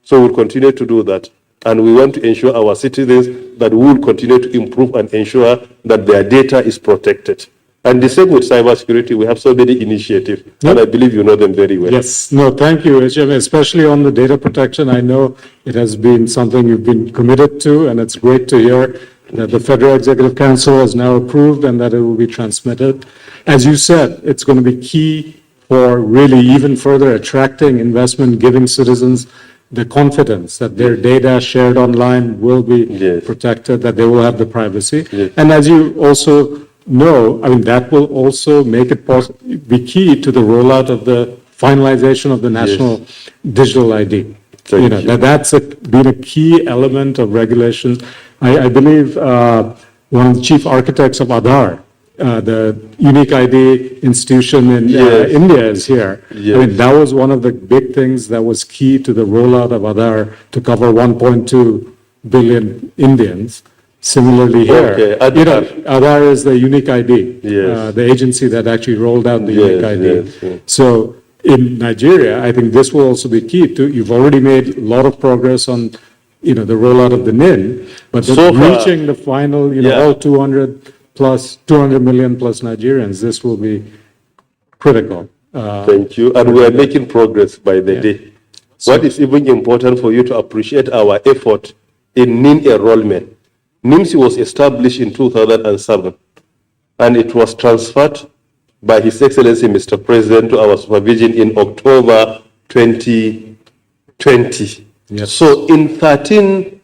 So we'll continue to do that. And we want to ensure our citizens that we will continue to improve and ensure that their data is protected. And the same with cybersecurity, we have so many initiatives, and I believe you know them very well. Yes, no, thank you, HM, especially on the data protection. I know it has been something you've been committed to, and it's great to hear that the Federal Executive Council has now approved and that it will be transmitted. As you said, it's going to be key for really even further attracting investment, giving citizens the confidence that their data shared online will be protected, that they will have the privacy. And as you also know, I mean, that will also make it be key to the rollout of the finalization of the national digital ID. That's been a key element of regulations. I believe one of the chief architects of Aadhaar, the unique ID institution in India is here. I mean, that was one of the big things that was key to the rollout of Aadhaar to cover 1.2 billion Indians. Similarly here, Aadhaar is the unique ID, the agency that actually rolled out the unique ID. So in Nigeria, I think this will also be key to, you've already made a lot of progress on, the rollout of the NIN, but so reaching the final, all 200 million plus Nigerians, this will be critical. Thank you. And we are making progress by the day. So, what is even important for you to appreciate our effort in NIN enrollment. NIMS was established in 2007, and it was transferred by His Excellency Mr. President to our supervision in October 2020. So in 13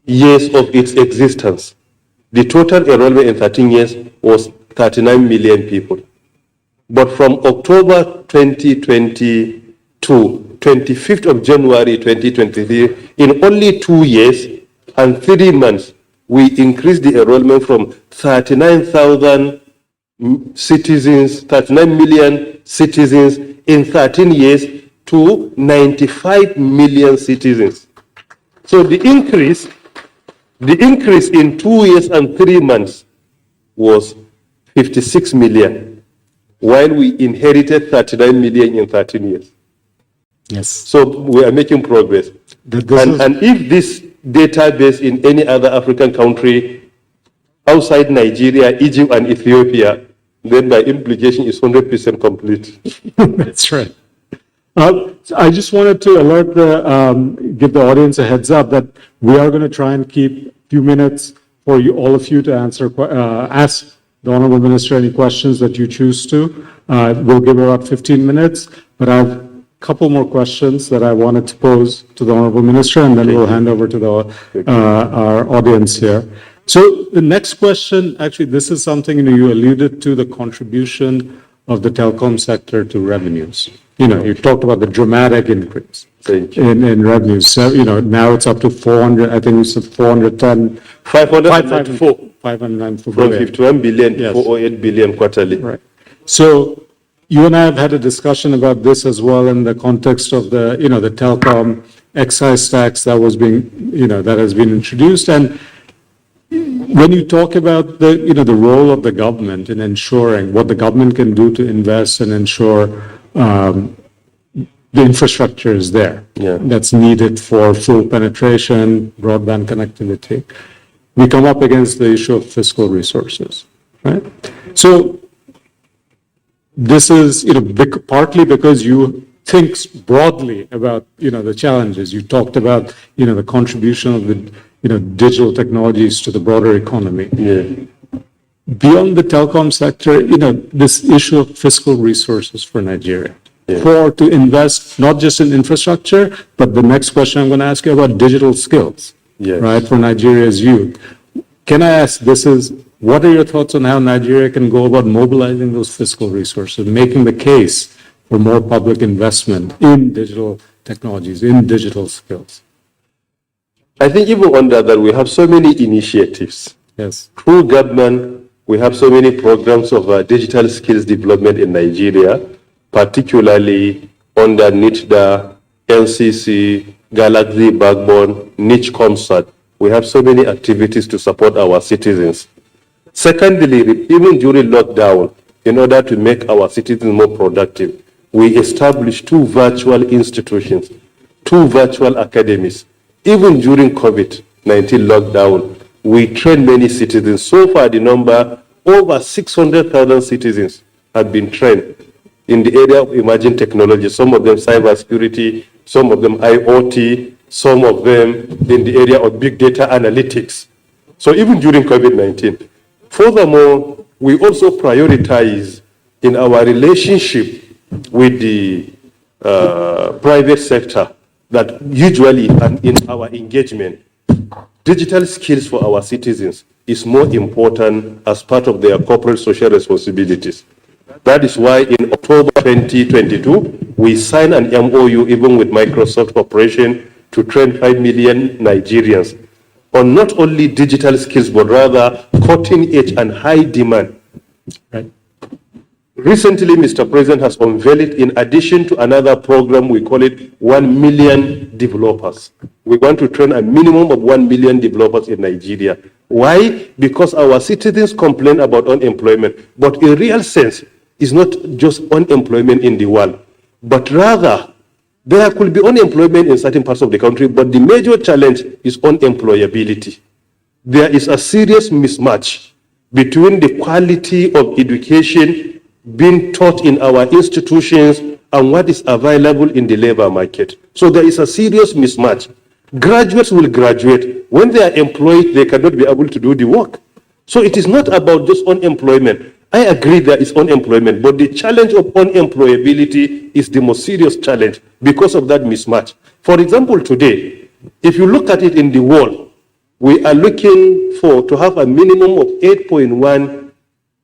years of its existence, the total enrollment in 13 years was 39 million people. But from October 2020 to 25th of January 2023, in only 2 years and 3 months, we increased the enrollment from 39,000 citizens, 39 million citizens in 13 years to 95 million citizens. So the increase in 2 years and 3 months was 56 million, while we inherited 39 million in 13 years. Yes. So we are making progress. And if this database in any other African country outside Nigeria, Egypt, and Ethiopia, then by implication is 100% complete. That's right. I just wanted to give the audience a heads up that we are going to try and keep a few minutes for all of you to ask the Honorable Minister any questions that you choose to. We'll give her about 15 minutes, but I've couple more questions that I wanted to pose to the Honorable Minister, and then we'll hand over to our audience here. So the next question, actually, this is something, you alluded to the contribution of the telecom sector to revenues. You talked about the dramatic increase in revenues. So, now it's up to 400, I think you said 410. 594. 594 From billion. 51 billion to 408 billion quarterly. Right. So you and I have had a discussion about this as well in the context of the, the telecom excise tax that was being, that has been introduced. And when you talk about the, the role of the government in ensuring what the government can do to invest and ensure the infrastructure is there that's needed for full penetration, broadband connectivity, we come up against the issue of fiscal resources, right? So this is, partly because you think broadly about, the challenges. You talked about, the contribution of the, digital technologies to the broader economy. Yeah. Beyond the telecom sector, this issue of fiscal resources for Nigeria. For to invest not just in infrastructure, but the next question I'm going to ask you about digital skills, right, for Nigeria's youth. Can I ask, what are your thoughts on how Nigeria can go about mobilizing those fiscal resources, making the case for more public investment in digital technologies, in digital skills? I think even under that, we have so many initiatives. Yes. Through government, we have so many programs of digital skills development in Nigeria, particularly under NITDA, NCC, Galaxy Backbone, Niche Concert. We have so many activities to support our citizens. Secondly, even during lockdown, in order to make our citizens more productive, we established 2 virtual institutions, 2 virtual academies. Even during COVID-19 lockdown, we trained many citizens. So far, the number, over 600,000 citizens have been trained in the area of emerging technology, some of them cybersecurity, some of them IoT, some of them in the area of big data analytics. So even during COVID-19. Furthermore, we also prioritize in our relationship with the private sector that usually in our engagement, digital skills for our citizens is more important as part of their corporate social responsibilities. That is why in October 2022, we signed an MOU even with Microsoft Corporation to train 5 million Nigerians on not only digital skills, but rather cutting edge and high demand. Right. Recently, Mr. President has unveiled it in addition to another program, we call it 1 million developers. We want to train a minimum of 1 million developers in Nigeria. Why? Because our citizens complain about unemployment, but in real sense, it's not just unemployment in the world, but rather there could be unemployment in certain parts of the country, but the major challenge is unemployability. There is a serious mismatch between the quality of education being taught in our institutions and what is available in the labor market. So there is a serious mismatch. Graduates will graduate. When they are employed, they cannot be able to do the work. So it is not about just unemployment. I agree there is unemployment, but the challenge of unemployability is the most serious challenge because of that mismatch. For example, today, if you look at it in the world, we are looking to have a minimum of 8.1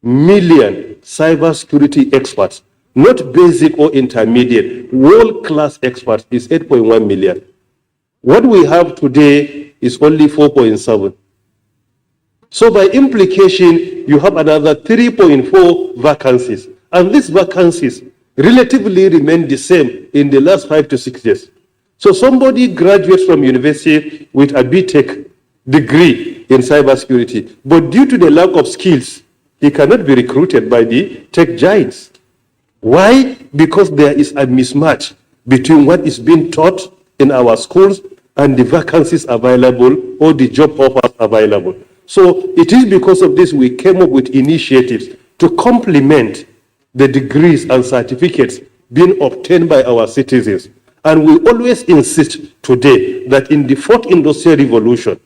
million cybersecurity experts, not basic or intermediate, world-class experts is 8.1 million. What we have today is only 4.7. So by implication, you have another 3.4 vacancies. And these vacancies relatively remain the same in the last 5 to 6 years. So somebody graduates from university with a BTech degree in cybersecurity, but due to the lack of skills, he cannot be recruited by the tech giants. Why? Because there is a mismatch between what is being taught in our schools and the vacancies available or the job offers available. So it is because of this we came up with initiatives to complement the degrees and certificates being obtained by our citizens. And we always insist today that in the 4th Industrial Revolution,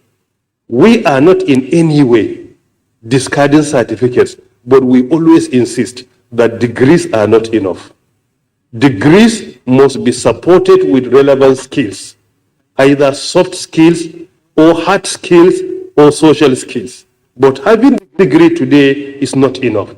we are not in any way discarding certificates, but we always insist that degrees are not enough. Degrees must be supported with relevant skills, either soft skills or hard skills or social skills. But having a degree today is not enough.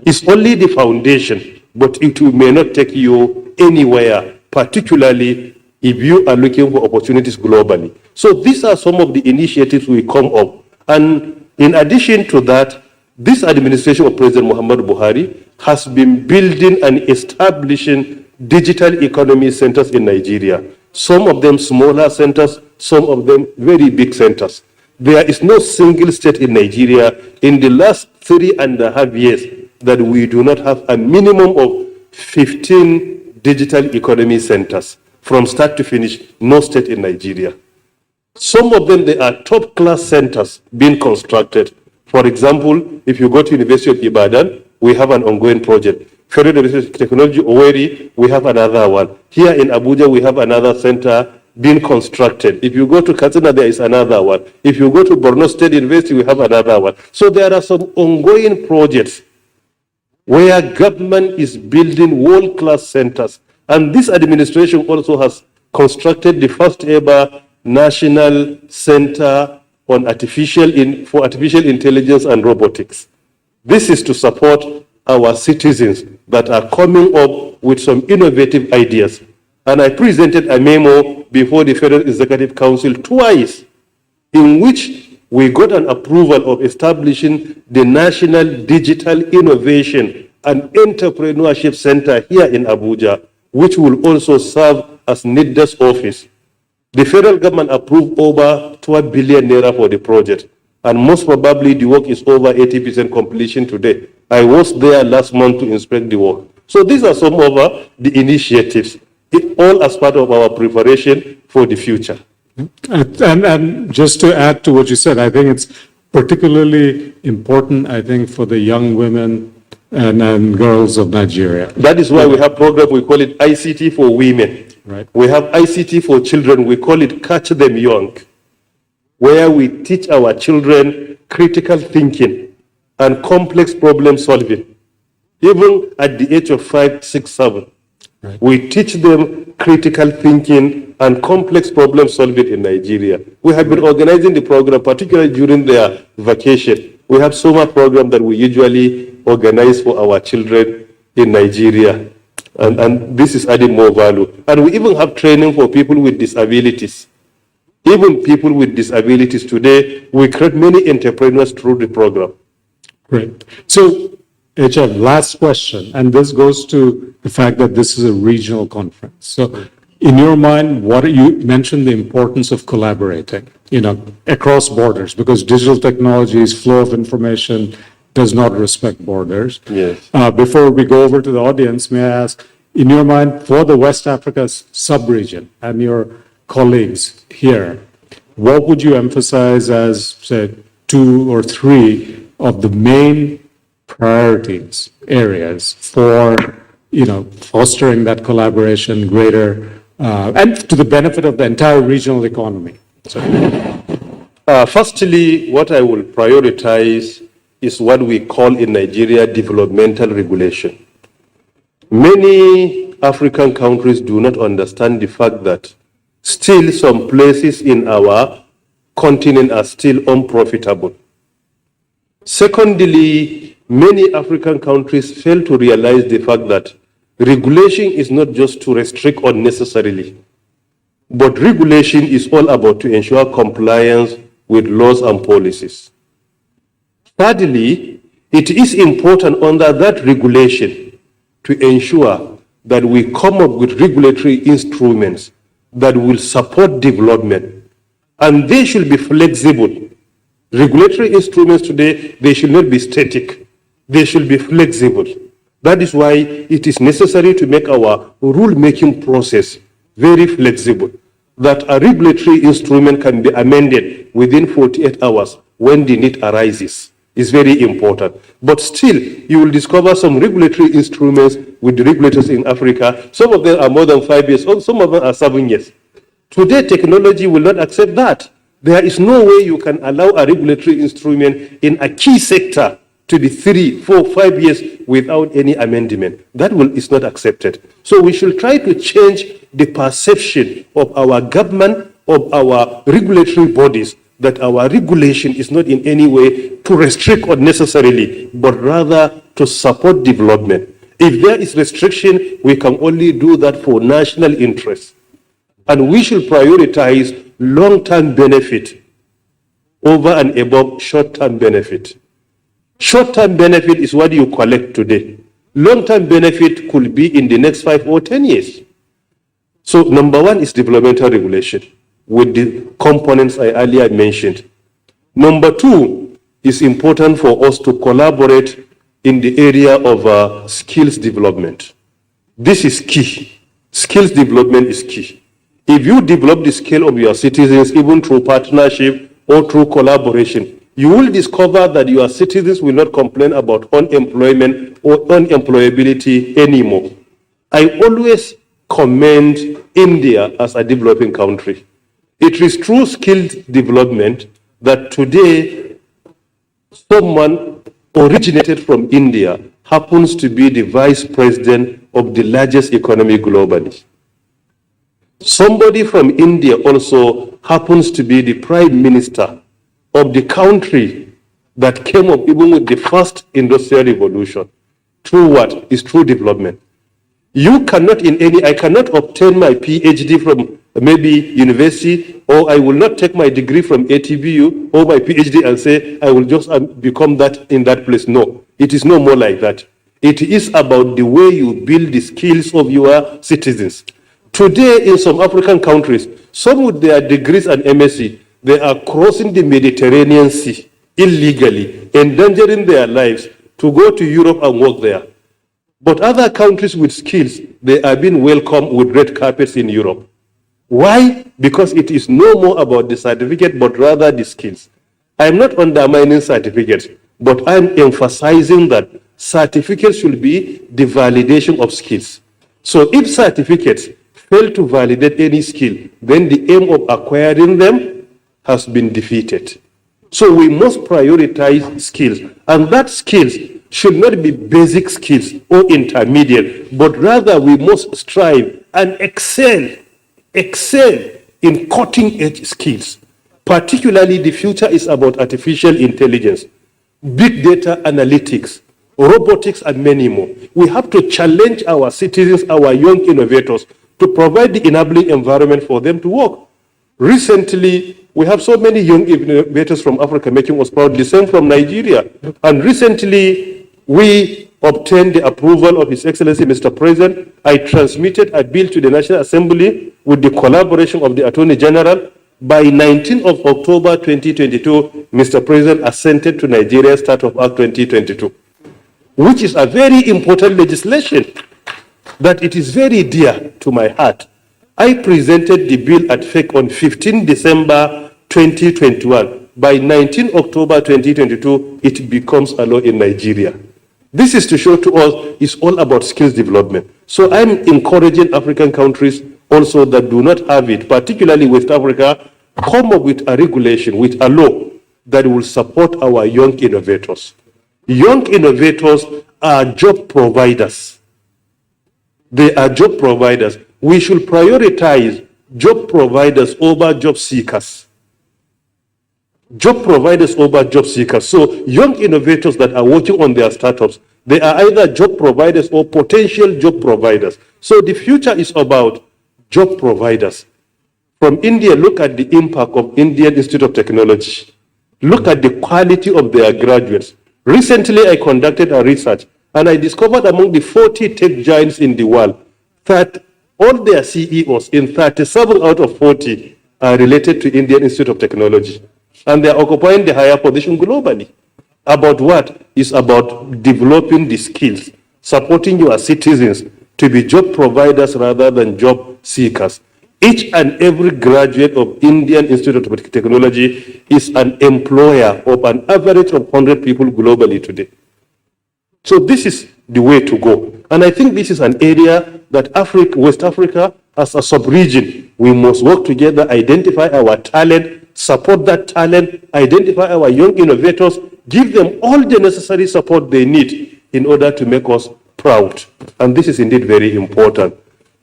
It's only the foundation, but it may not take you anywhere, particularly if you are looking for opportunities globally. So these are some of the initiatives we come up. And in addition to that, this administration of President Muhammad Buhari has been building and establishing digital economy centers in Nigeria. Some of them smaller centers, some of them very big centers. There is no single state in Nigeria in the last 3.5 years that we do not have a minimum of 15 digital economy centers from start to finish, no state in Nigeria. Some of them, they are top class centers being constructed. For example, if you go to University of Ibadan, we have an ongoing project. Federal University of Technology, Owerri, we have another one. Here in Abuja, we have another center being constructed. If you go to Katsina, there is another one. If you go to Borno State University, we have another one. So there are some ongoing projects where government is building world-class centers. And this administration also has constructed the first ever National Center on artificial intelligence and robotics. This is to support our citizens that are coming up with some innovative ideas. And I presented a memo before the Federal Executive Council twice, in which we got an approval of establishing the National Digital Innovation and Entrepreneurship Center here in Abuja, which will also serve as NIDA's office. The federal government approved over 12 billion naira for the project, and most probably the work is over 80% completion today. I was there last month to inspect the work. So these are some of the initiatives, all as part of our preparation for the future. And just to add to what you said, I think it's particularly important, I think, for the young women and girls of Nigeria. That is why we have program, we call it ICT for women. Right. We have ICT for children, we call it Catch Them Young, where we teach our children critical thinking and complex problem solving. Even at the age of 5, 6, 7, right, we teach them critical thinking and complex problem solving in Nigeria. We have been organizing the program, particularly during their vacation. We have summer program that we usually organize for our children in Nigeria. And this is adding more value. And we even have training for people with disabilities. Even people with disabilities today, we create many entrepreneurs through the program. Great. So, HF, last question, and this goes to the fact that this is a regional conference. So, in your mind, you mentioned the importance of collaborating, across borders, because digital technologies, flow of information, does not respect borders. Yes. Before we go over to the audience, may I ask, in your mind, for the West Africa sub-region and your colleagues here, what would you emphasize as, say, 2 or 3 of the main priorities, areas for, fostering that collaboration greater, and to the benefit of the entire regional economy? Firstly, what I will prioritize is what we call in Nigeria developmental regulation. Many African countries do not understand the fact that still some places in our continent are still unprofitable. Secondly, many African countries fail to realize the fact that regulation is not just to restrict unnecessarily, but regulation is all about to ensure compliance with laws and policies. Thirdly, it is important under that regulation to ensure that we come up with regulatory instruments that will support development, and they should be flexible. Regulatory instruments today, they should not be static. They should be flexible. That is why it is necessary to make our rule-making process very flexible, that a regulatory instrument can be amended within 48 hours when the need arises. Is very important. But still, you will discover some regulatory instruments with the regulators in Africa. Some of them are more than 5 years old, some of them are 7 years. Today, technology will not accept that. There is no way you can allow a regulatory instrument in a key sector to be 3, 4, 5 years without any amendment. That is not accepted. So we should try to change the perception of our government, of our regulatory bodies, that our regulation is not in any way to restrict unnecessarily, but rather to support development. If there is restriction, we can only do that for national interests. And we should prioritize long-term benefit over and above short-term benefit. Short-term benefit is what you collect today. Long-term benefit could be in the next 5 or 10 years. So number one is developmental regulation with the components I earlier mentioned. Number two is important for us to collaborate in the area of skills development. This is key. Skills development is key. If you develop the skill of your citizens, even through partnership or through collaboration, you will discover that your citizens will not complain about unemployment or unemployability anymore. I always commend India as a developing country. It is through skilled development that today someone originated from India happens to be the vice president of the largest economy globally. Somebody from India also happens to be the prime minister of the country that came up even with the first industrial revolution. Through what? Is through development. You cannot I cannot obtain my PhD from maybe university, or I will not take my degree from ATBU or my PhD and say I will just become that in that place. No, it is no more like that. It is about the way you build the skills of your citizens. Today in some African countries, some with their degrees and MSc, they are crossing the Mediterranean Sea illegally, endangering their lives to go to Europe and work there. But other countries with skills, they are being welcomed with red carpets in Europe. Why? Because it is no more about the certificate, but rather the skills. I'm not undermining certificates, but I'm emphasizing that certificates should be the validation of skills. So if certificates fail to validate any skill, then the aim of acquiring them has been defeated. So we must prioritize skills, and that skills should not be basic skills or intermediate, but rather we must strive and excel in cutting-edge skills. Particularly, the future is about artificial intelligence, big data analytics, robotics, and many more. We have to challenge our citizens, our young innovators, to provide the enabling environment for them to work. Recently, we have so many young innovators from Africa making us proud, the same from Nigeria. And recently, we obtained the approval of His Excellency, Mr. President. I transmitted a bill to the National Assembly with the collaboration of the Attorney General. By 19th of October 2022, Mr. President assented to Nigeria's Startup Act 2022, which is a very important legislation that it is very dear to my heart. I presented the bill at FEC on 15 December 2021. By 19 October 2022, it becomes a law in Nigeria. This is to show to us it's all about skills development. So I'm encouraging African countries also that do not have it, particularly West Africa, come up with a regulation, with a law that will support our young innovators. Young innovators are job providers. They are job providers. We should prioritize job providers over job seekers. Job providers over job seekers. So young innovators that are working on their startups, they are either job providers or potential job providers. So the future is about job providers. From India, look at the impact of Indian Institute of Technology. Look at the quality of their graduates. Recently, I conducted a research, and I discovered among the 40 tech giants in the world that all their CEOs in 37 out of 40 are related to Indian Institute of Technology. And they are occupying the higher position globally. About what? It's about developing the skills, supporting your citizens to be job providers rather than job seekers. Each and every graduate of Indian Institute of Technology is an employer of an average of 100 people globally today. So this is the way to go. And I think this is an area that West Africa, as a sub-region, we must work together, identify our talent, support that talent, identify our young innovators, give them all the necessary support they need in order to make us proud. And this is indeed very important.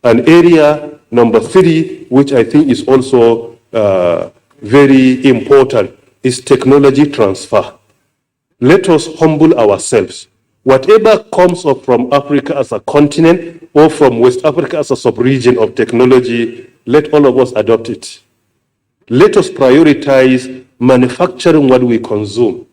An area number 3, which I think is also very important, is technology transfer. Let us humble ourselves. Whatever comes up from Africa as a continent or from West Africa as a sub-region of technology, let all of us adopt it. Let us prioritize manufacturing what we consume,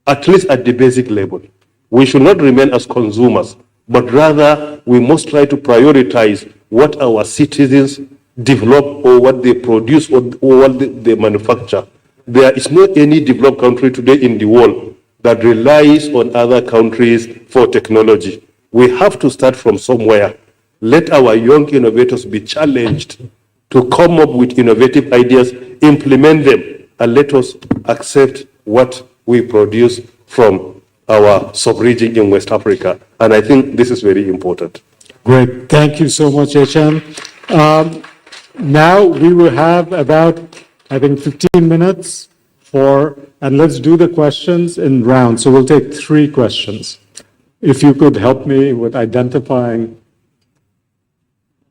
at least at the basic level. We should not remain as consumers, but rather we must try to prioritize what our citizens develop or what they produce or what they manufacture. There is not any developed country today in the world that relies on other countries for technology. We have to start from somewhere. Let our young innovators be challenged to come up with innovative ideas, implement them, and let us accept what we produce from our sub-region in West Africa. And I think this is very important. Great. Thank you so much, HM. Now we will have about, I think, 15 minutes and let's do the questions in rounds. So we'll take 3 questions. If you could help me with identifying.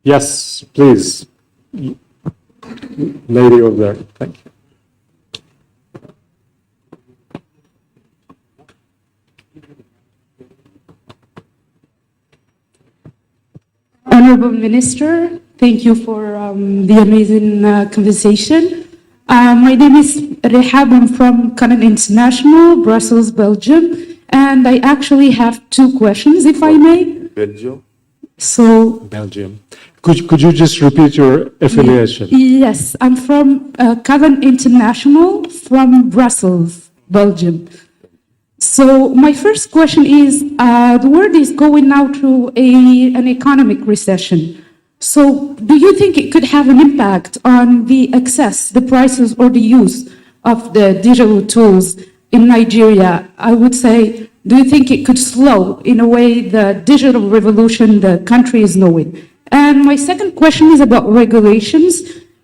Yes, please. Lady over there. Thank you. Honorable Minister, thank you for the amazing conversation. My name is Rehab. I'm from Canon International, Brussels, Belgium, and I actually have 2 questions, if I may. Belgium? So, Belgium. Could you just repeat your affiliation? Yes, I'm from Canon International from Brussels, Belgium. So my first question is, the world is going now through an economic recession. So do you think it could have an impact on the access, the prices, or the use of the digital tools in Nigeria? I would say, do you think it could slow, in a way, the digital revolution the country is knowing? And my second question is about regulations.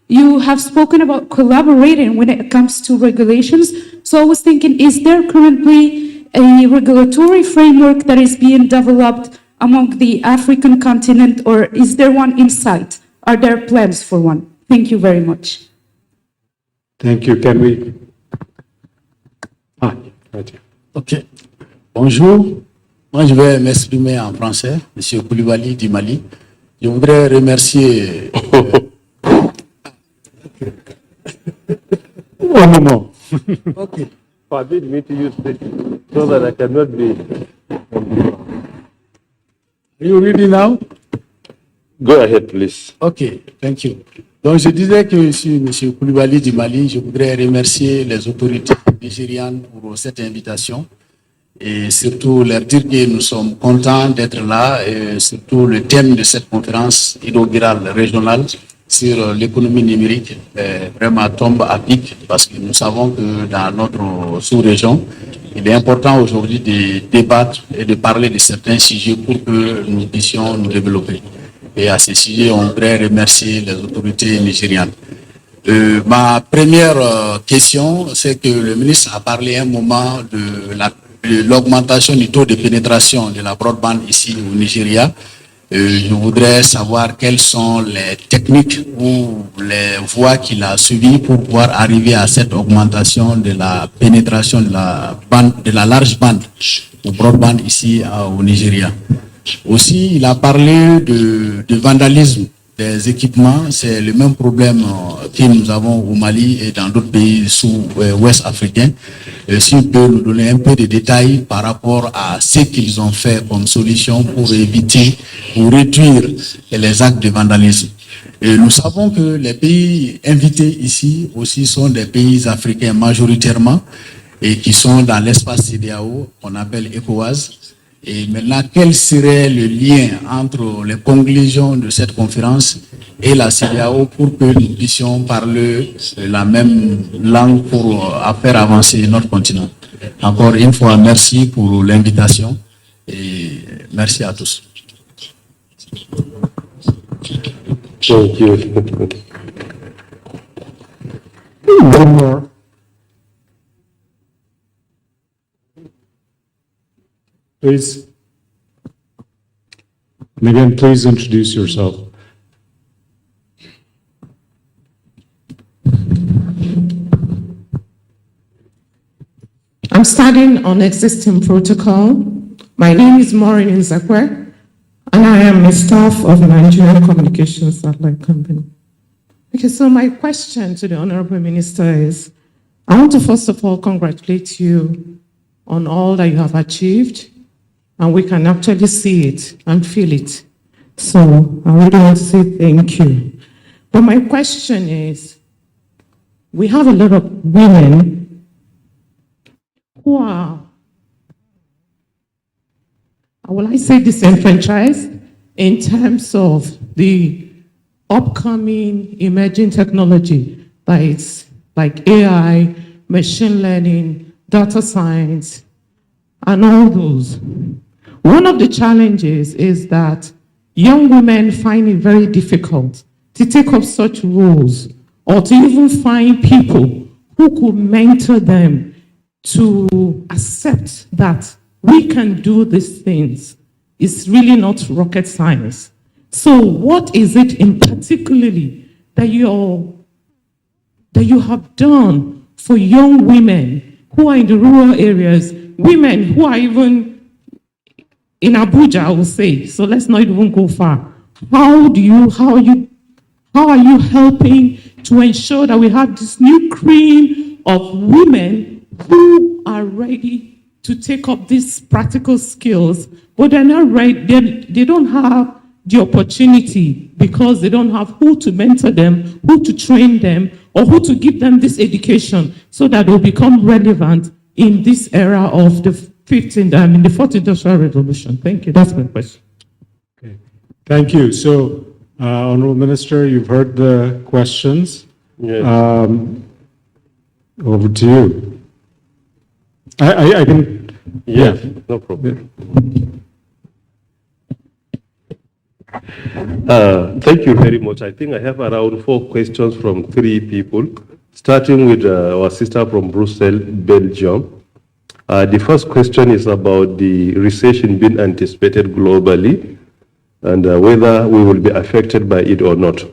You have spoken about collaborating when it comes to regulations. So I was thinking, is there currently a regulatory framework that is being developed among the African continent, or is there one in sight? Are there plans for one? Thank you very much. Thank you. Can we? Right here. OK. Bonjour. Moi, je vais m'exprimer en français, Monsieur Koulibaly du Mali. Je voudrais remercier. One moment. OK. Forbid me to use this so that I cannot be. Are you ready now? Go ahead, please. OK. Thank you. Donc, je disais que je suis Monsieur Koulibaly du Mali. Je voudrais remercier les autorités nigérianes pour cette invitation et surtout leur dire que nous sommes contents d'être là et surtout le thème de cette conférence inaugurale régionale sur l'économie numérique vraiment tombe à pic parce que nous savons que dans notre sous-région, il est important aujourd'hui de débattre et de parler de certains sujets pour que nous puissions nous développer. Et à ce sujet, on voudrait remercier les autorités nigérianes. Ma première question, c'est que le ministre a parlé un moment de l'augmentation du taux de pénétration de la broadband ici au Nigeria. Je voudrais savoir quelles sont les techniques ou les voies qu'il a suivies pour pouvoir arriver à cette augmentation de la pénétration de la large bande ou broadband ici au Nigeria. Aussi, il a parlé de vandalisme des équipements. C'est le même problème que nous avons au Mali et dans d'autres pays sous-ouest africains. S'il peut nous donner un peu de détails par rapport à ce qu'ils ont fait comme solution pour éviter ou réduire les actes de vandalisme. Et nous savons que les pays invités ici aussi sont des pays africains majoritairement et qui sont dans l'espace CEDEAO, qu'on appelle ECOWAS. Et maintenant, quel serait le lien entre les conclusions de cette conférence et la CEDEAO pour que nous puissions parler la même langue pour faire avancer notre continent? Encore une fois, merci pour l'invitation et merci à tous. Thank you. One more. Please. And again, please introduce yourself. I'm starting on existing protocol. My name is Maureen Nzakwe, and I am a staff of Nigerian Communications Satellite Company. Okay, so my question to the Honorable Minister is, I want to first of all congratulate you on all that you have achieved, and we can actually see it and feel it. So I really want to say thank you. But my question is, we have a lot of women who are, how will I say, disenfranchised in terms of the upcoming emerging technology that is like AI, machine learning, data science, and all those. One of the challenges is that young women find it very difficult to take up such roles or to even find people who could mentor them to accept that we can do these things. It's really not rocket science. So what is it in particularly that you have done for young women who are in the rural areas, women who are even in Abuja, I will say, so let's not even go far. How are you helping to ensure that we have this new cream of women who are ready to take up these practical skills, but they're not ready, they don't have the opportunity because they don't have who to mentor them, who to train them, or who to give them this education so that they'll become relevant in this era of the fourth industrial revolution. Thank you. That's my question. Okay. Thank you. So, Honorable Minister, you've heard the questions. Yes. Over to you. I can. Yes, no problem. Thank you very much. I think I have around 4 questions from 3 people, starting with our sister from Brussels, Belgium. The first question is about the recession being anticipated globally and whether we will be affected by it or not.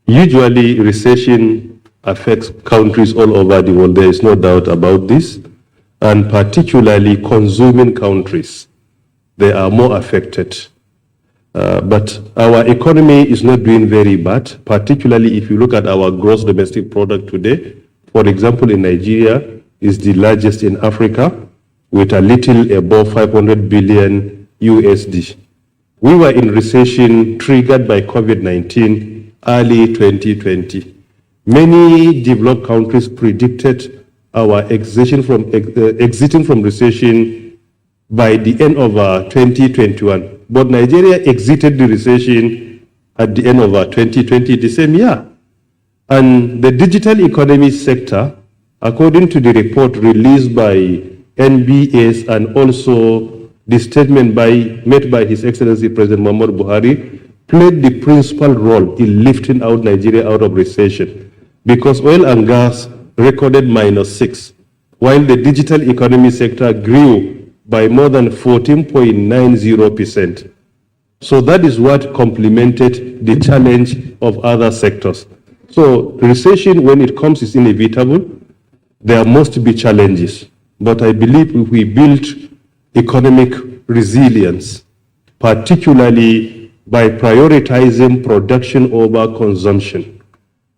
Usually, recession affects countries all over the world. There is no doubt about this, and particularly consuming countries. They are more affected. But our economy is not doing very bad, particularly if you look at our gross domestic product today. For example, in Nigeria, is the largest in Africa with a little above 500 billion USD. We were in recession triggered by COVID-19 early 2020. Many developed countries predicted our exiting from recession by the end of 2021. But Nigeria exited the recession at the end of 2020, the same year. And the digital economy sector, according to the report released by NBS and also the statement made by His Excellency President Muhammadu Buhari, played the principal role in lifting out Nigeria out of recession, because oil and gas recorded -6, while the digital economy sector grew by more than 14.90%. So that is what complemented the challenge of other sectors. So recession, when it comes, is inevitable. There must be challenges, but I believe if we build economic resilience, particularly by prioritizing production over consumption,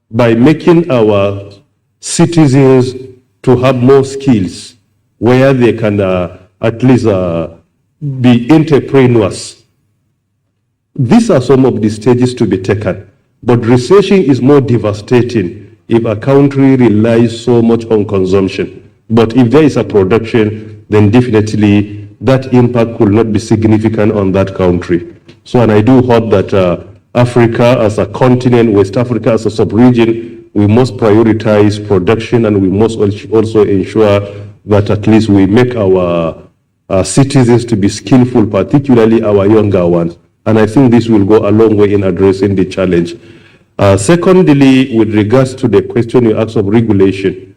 by making our citizens to have more skills where they can at least be entrepreneurs. These are some of the stages to be taken, but recession is more devastating if a country relies so much on consumption. But if there is a production, then definitely that impact will not be significant on that country. So, and I do hope that Africa as a continent, West Africa as a sub-region, we must prioritize production, and we must also ensure that at least we make our citizens to be skillful, particularly our younger ones. And I think this will go a long way in addressing the challenge. Secondly, with regards to the question you asked of regulation,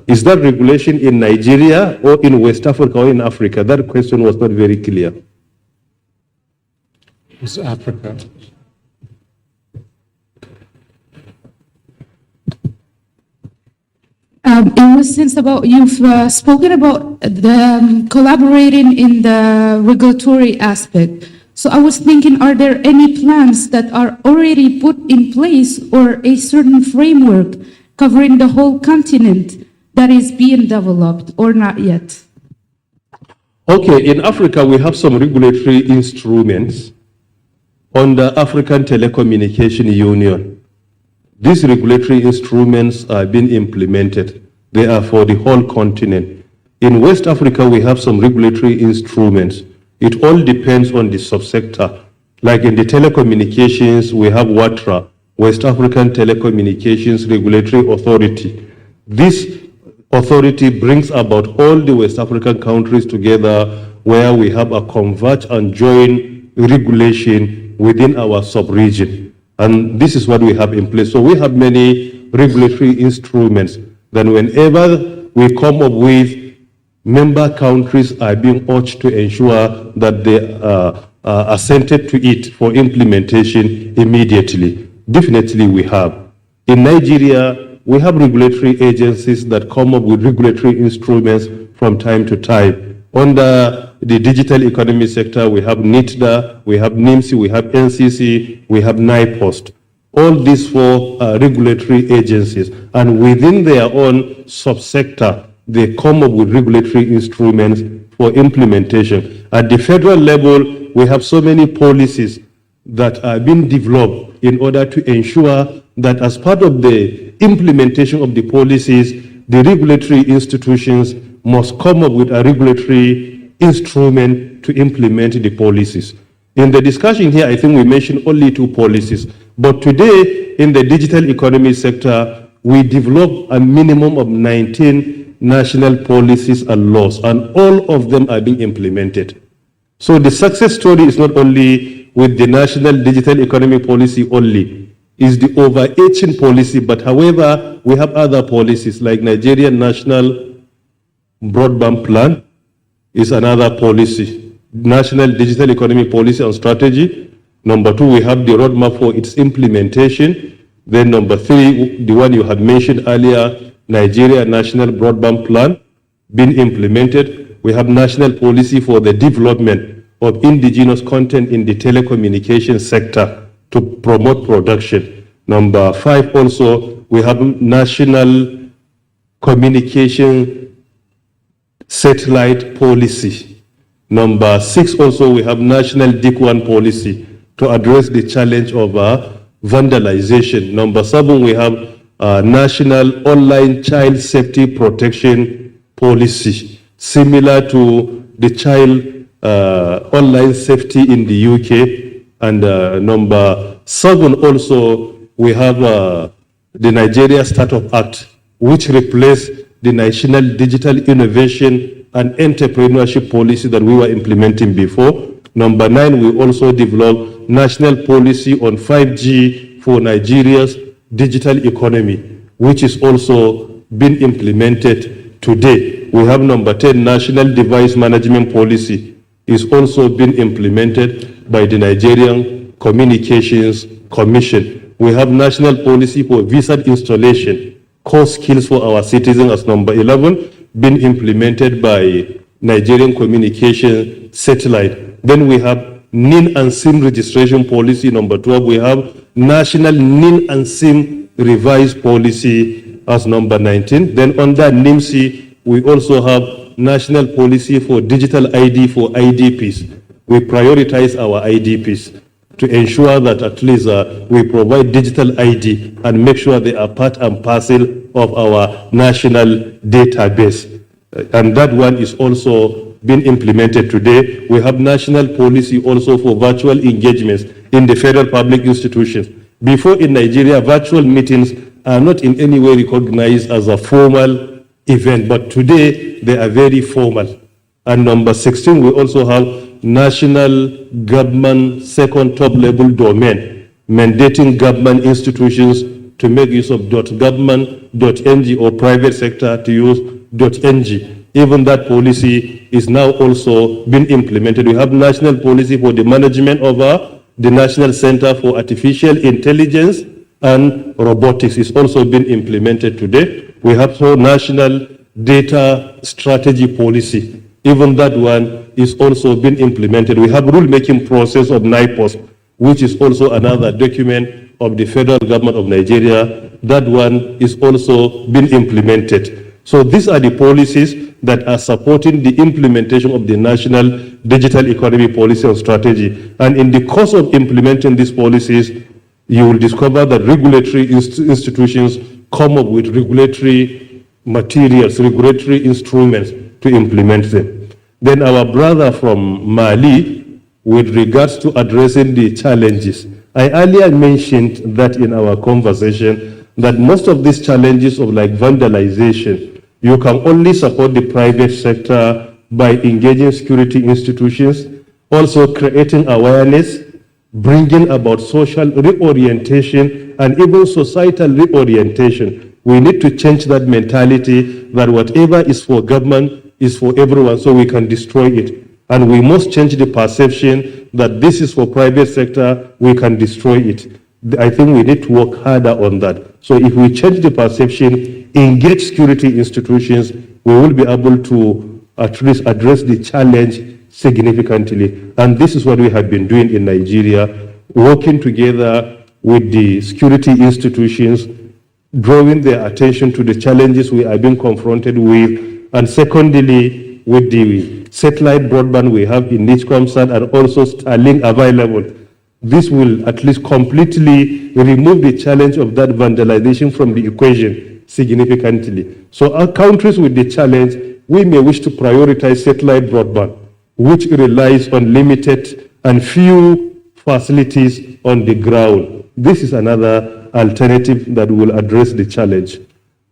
is that regulation in Nigeria or in West Africa or in Africa? That question was not very clear. It's Africa. In a sense about, you've spoken about the collaborating in the regulatory aspect. So I was thinking, are there any plans that are already put in place or a certain framework covering the whole continent that is being developed or not yet? Okay, in Africa, we have some regulatory instruments under African Telecommunication Union. These regulatory instruments are being implemented. They are for the whole continent. In West Africa, we have some regulatory instruments. It all depends on the subsector. Like in the telecommunications, we have WATRA, West African Telecommunications Regulatory Authority. This authority brings about all the West African countries together where we have a converge and joint regulation within our sub-region. And this is what we have in place. So we have many regulatory instruments. Then whenever we come up with, member countries are being urged to ensure that they are assented to it for implementation immediately. Definitely we have. In Nigeria, we have regulatory agencies that come up with regulatory instruments from time to time. Under the digital economy sector, we have NITDA, we have NIMSI, we have NCC, we have NIPOST. All these four regulatory agencies, and within their own subsector, they come up with regulatory instruments for implementation. At the federal level, we have so many policies that are being developed in order to ensure that as part of the implementation of the policies, the regulatory institutions must come up with a regulatory instrument to implement the policies. In the discussion here, I think we mentioned only 2 policies. But today, in the digital economy sector, we develop a minimum of 19 national policies and laws, and all of them are being implemented. So the success story is not only with the national digital economy policy only, is the overarching policy, but however, we have other policies like Nigerian National Broadband Plan is another policy. National Digital Economy Policy and Strategy. Number 2, we have the roadmap for its implementation. Then number 3, the one you had mentioned earlier, Nigeria National Broadband Plan, being implemented. We have national policy for the development of indigenous content in the telecommunications sector to promote production. Number 5 also, we have national communication satellite policy. Number 6 also, we have national DIC-1 policy to address the challenge of vandalization. Number 7, we have national online child safety protection policy, similar to the child online safety in the UK. And number 7 also, we have the Nigeria Startup Act, which replaced the National Digital Innovation and Entrepreneurship Policy that we were implementing before. Number 9, we also developed national policy on 5G for Nigeria's digital economy, which is also being implemented today. We have number 10, National Device Management Policy is also being implemented by the Nigerian Communications Commission. We have national policy for visa installation, core skills for our citizens as number 11, being implemented by Nigerian Communication Satellite. Then we have NIN and SIM registration policy, number 12. We have national NIN and SIM revised policy as number 19. Then under NIMSI, we also have national policy for digital ID for IDPs. We prioritize our IDPs to ensure that at least we provide digital ID and make sure they are part and parcel of our national database. And that one is also being implemented today. We have national policy also for virtual engagements in the federal public institutions. Before in Nigeria, virtual meetings are not in any way recognized as a formal event, but today they are very formal. And number 16, we also have national government second top level domain, mandating government institutions to make use of .government.ng or private sector to use .ng. Even that policy is now also being implemented. We have national policy for the management of the National Center for Artificial Intelligence and Robotics is also being implemented today. We have so national data strategy policy. Even that one is also being implemented. We have rulemaking process of NIPOS, which is also another document of the federal government of Nigeria. That one is also being implemented. So these are the policies that are supporting the implementation of the national digital economy policy and strategy. And in the course of implementing these policies, you will discover that regulatory institutions come up with regulatory materials, regulatory instruments to implement them. Then our brother from Mali, with regards to addressing the challenges, I earlier mentioned that in our conversation, that most of these challenges of like vandalization, you can only support the private sector by engaging security institutions, also creating awareness, bringing about social reorientation and even societal reorientation. We need to change that mentality that whatever is for government is for everyone, so we can destroy it. And we must change the perception that this is for private sector, we can destroy it. I think we need to work harder on that. So if we change the perception, engage security institutions, we will be able to at least address the challenge significantly. And this is what we have been doing in Nigeria, working together with the security institutions, drawing their attention to the challenges we are being confronted with, and secondly, with the satellite broadband we have in each Comsat and also Starlink available. This will at least completely remove the challenge of that vandalization from the equation significantly. So our countries with the challenge, we may wish to prioritize satellite broadband, which relies on limited and few facilities on the ground. This is another alternative that will address the challenge.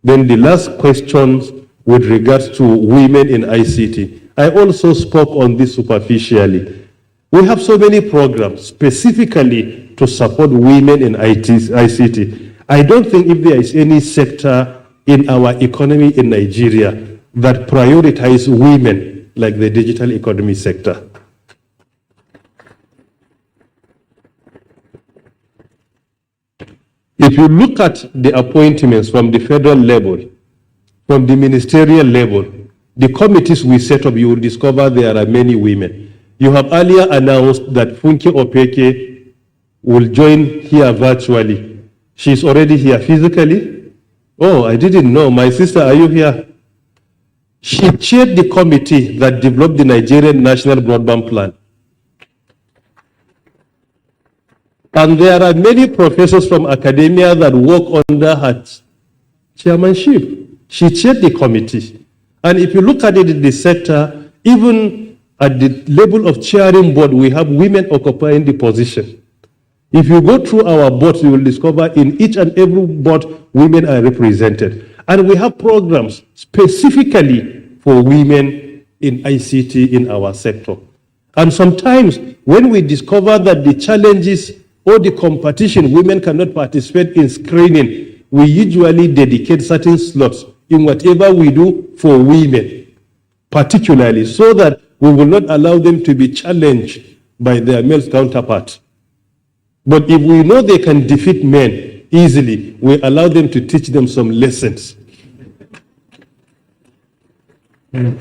Then the last questions with regards to women in ICT. I also spoke on this superficially. We have so many programs specifically to support women in ICT. I don't think if there is any sector in our economy in Nigeria that prioritizes women like the digital economy sector. If you look at the appointments from the federal level, from the ministerial level, the committees we set up, you will discover there are many women. You have earlier announced that Funke Opeke will join here virtually. She's already here physically? Oh, I didn't know. My sister, are you here? She chaired the committee that developed the Nigerian National Broadband Plan. And there are many professors from academia that work under her chairmanship. She chaired the committee. And if you look at it in the sector, even at the level of chairing board, we have women occupying the position. If you go through our boards, you will discover in each and every board, women are represented. And we have programs specifically for women in ICT in our sector. And sometimes when we discover that the challenges or the competition, women cannot participate in screening, we usually dedicate certain slots in whatever we do for women, particularly, so that we will not allow them to be challenged by their male counterparts. But if we know they can defeat men easily, we allow them to teach them some lessons. And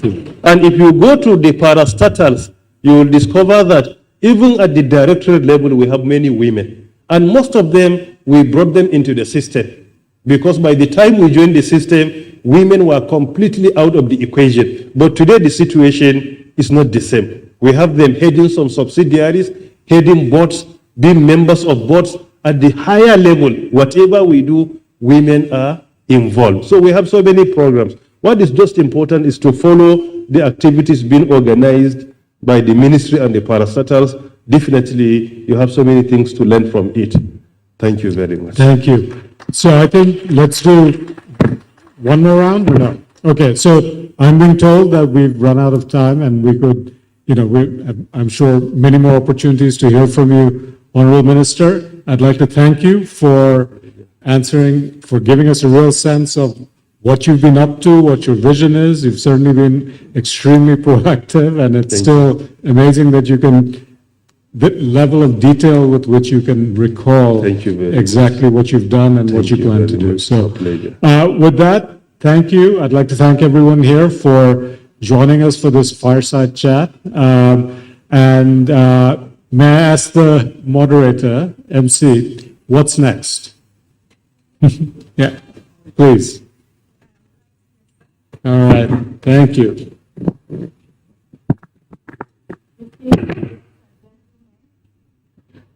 if you go to the parastatals, you will discover that even at the directorate level, we have many women. And most of them, we brought them into the system. Because by the time we joined the system, women were completely out of the equation. But today, the situation is not the same. We have them heading some subsidiaries, heading boards, being members of boards. At the higher level, whatever we do, women are involved. So we have so many programs. What is just important is to follow the activities being organized by the ministry and the parastatals. Definitely, you have so many things to learn from it. Thank you very much. Thank you. So I think let's do one more round or no? Okay, so I'm being told that we've run out of time and we could, I'm sure many more opportunities to hear from you Honorable Minister, I'd like to thank you for answering, for giving us a real sense of what you've been up to, what your vision is. You've certainly been extremely proactive, and it's still amazing that you can, the level of detail with which you can recall Thank you very exactly what you've done and what you plan to do. So, pleasure. with that, thank you. I'd like to thank everyone here for joining us for this fireside chat. May I ask the moderator, MC, what's next? Yeah, please. All right, thank you.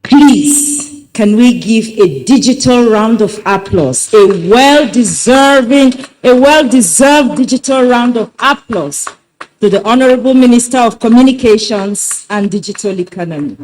Please, can we give a digital round of applause? A well-deserved digital round of applause to the Honorable Minister of Communications and Digital Economy.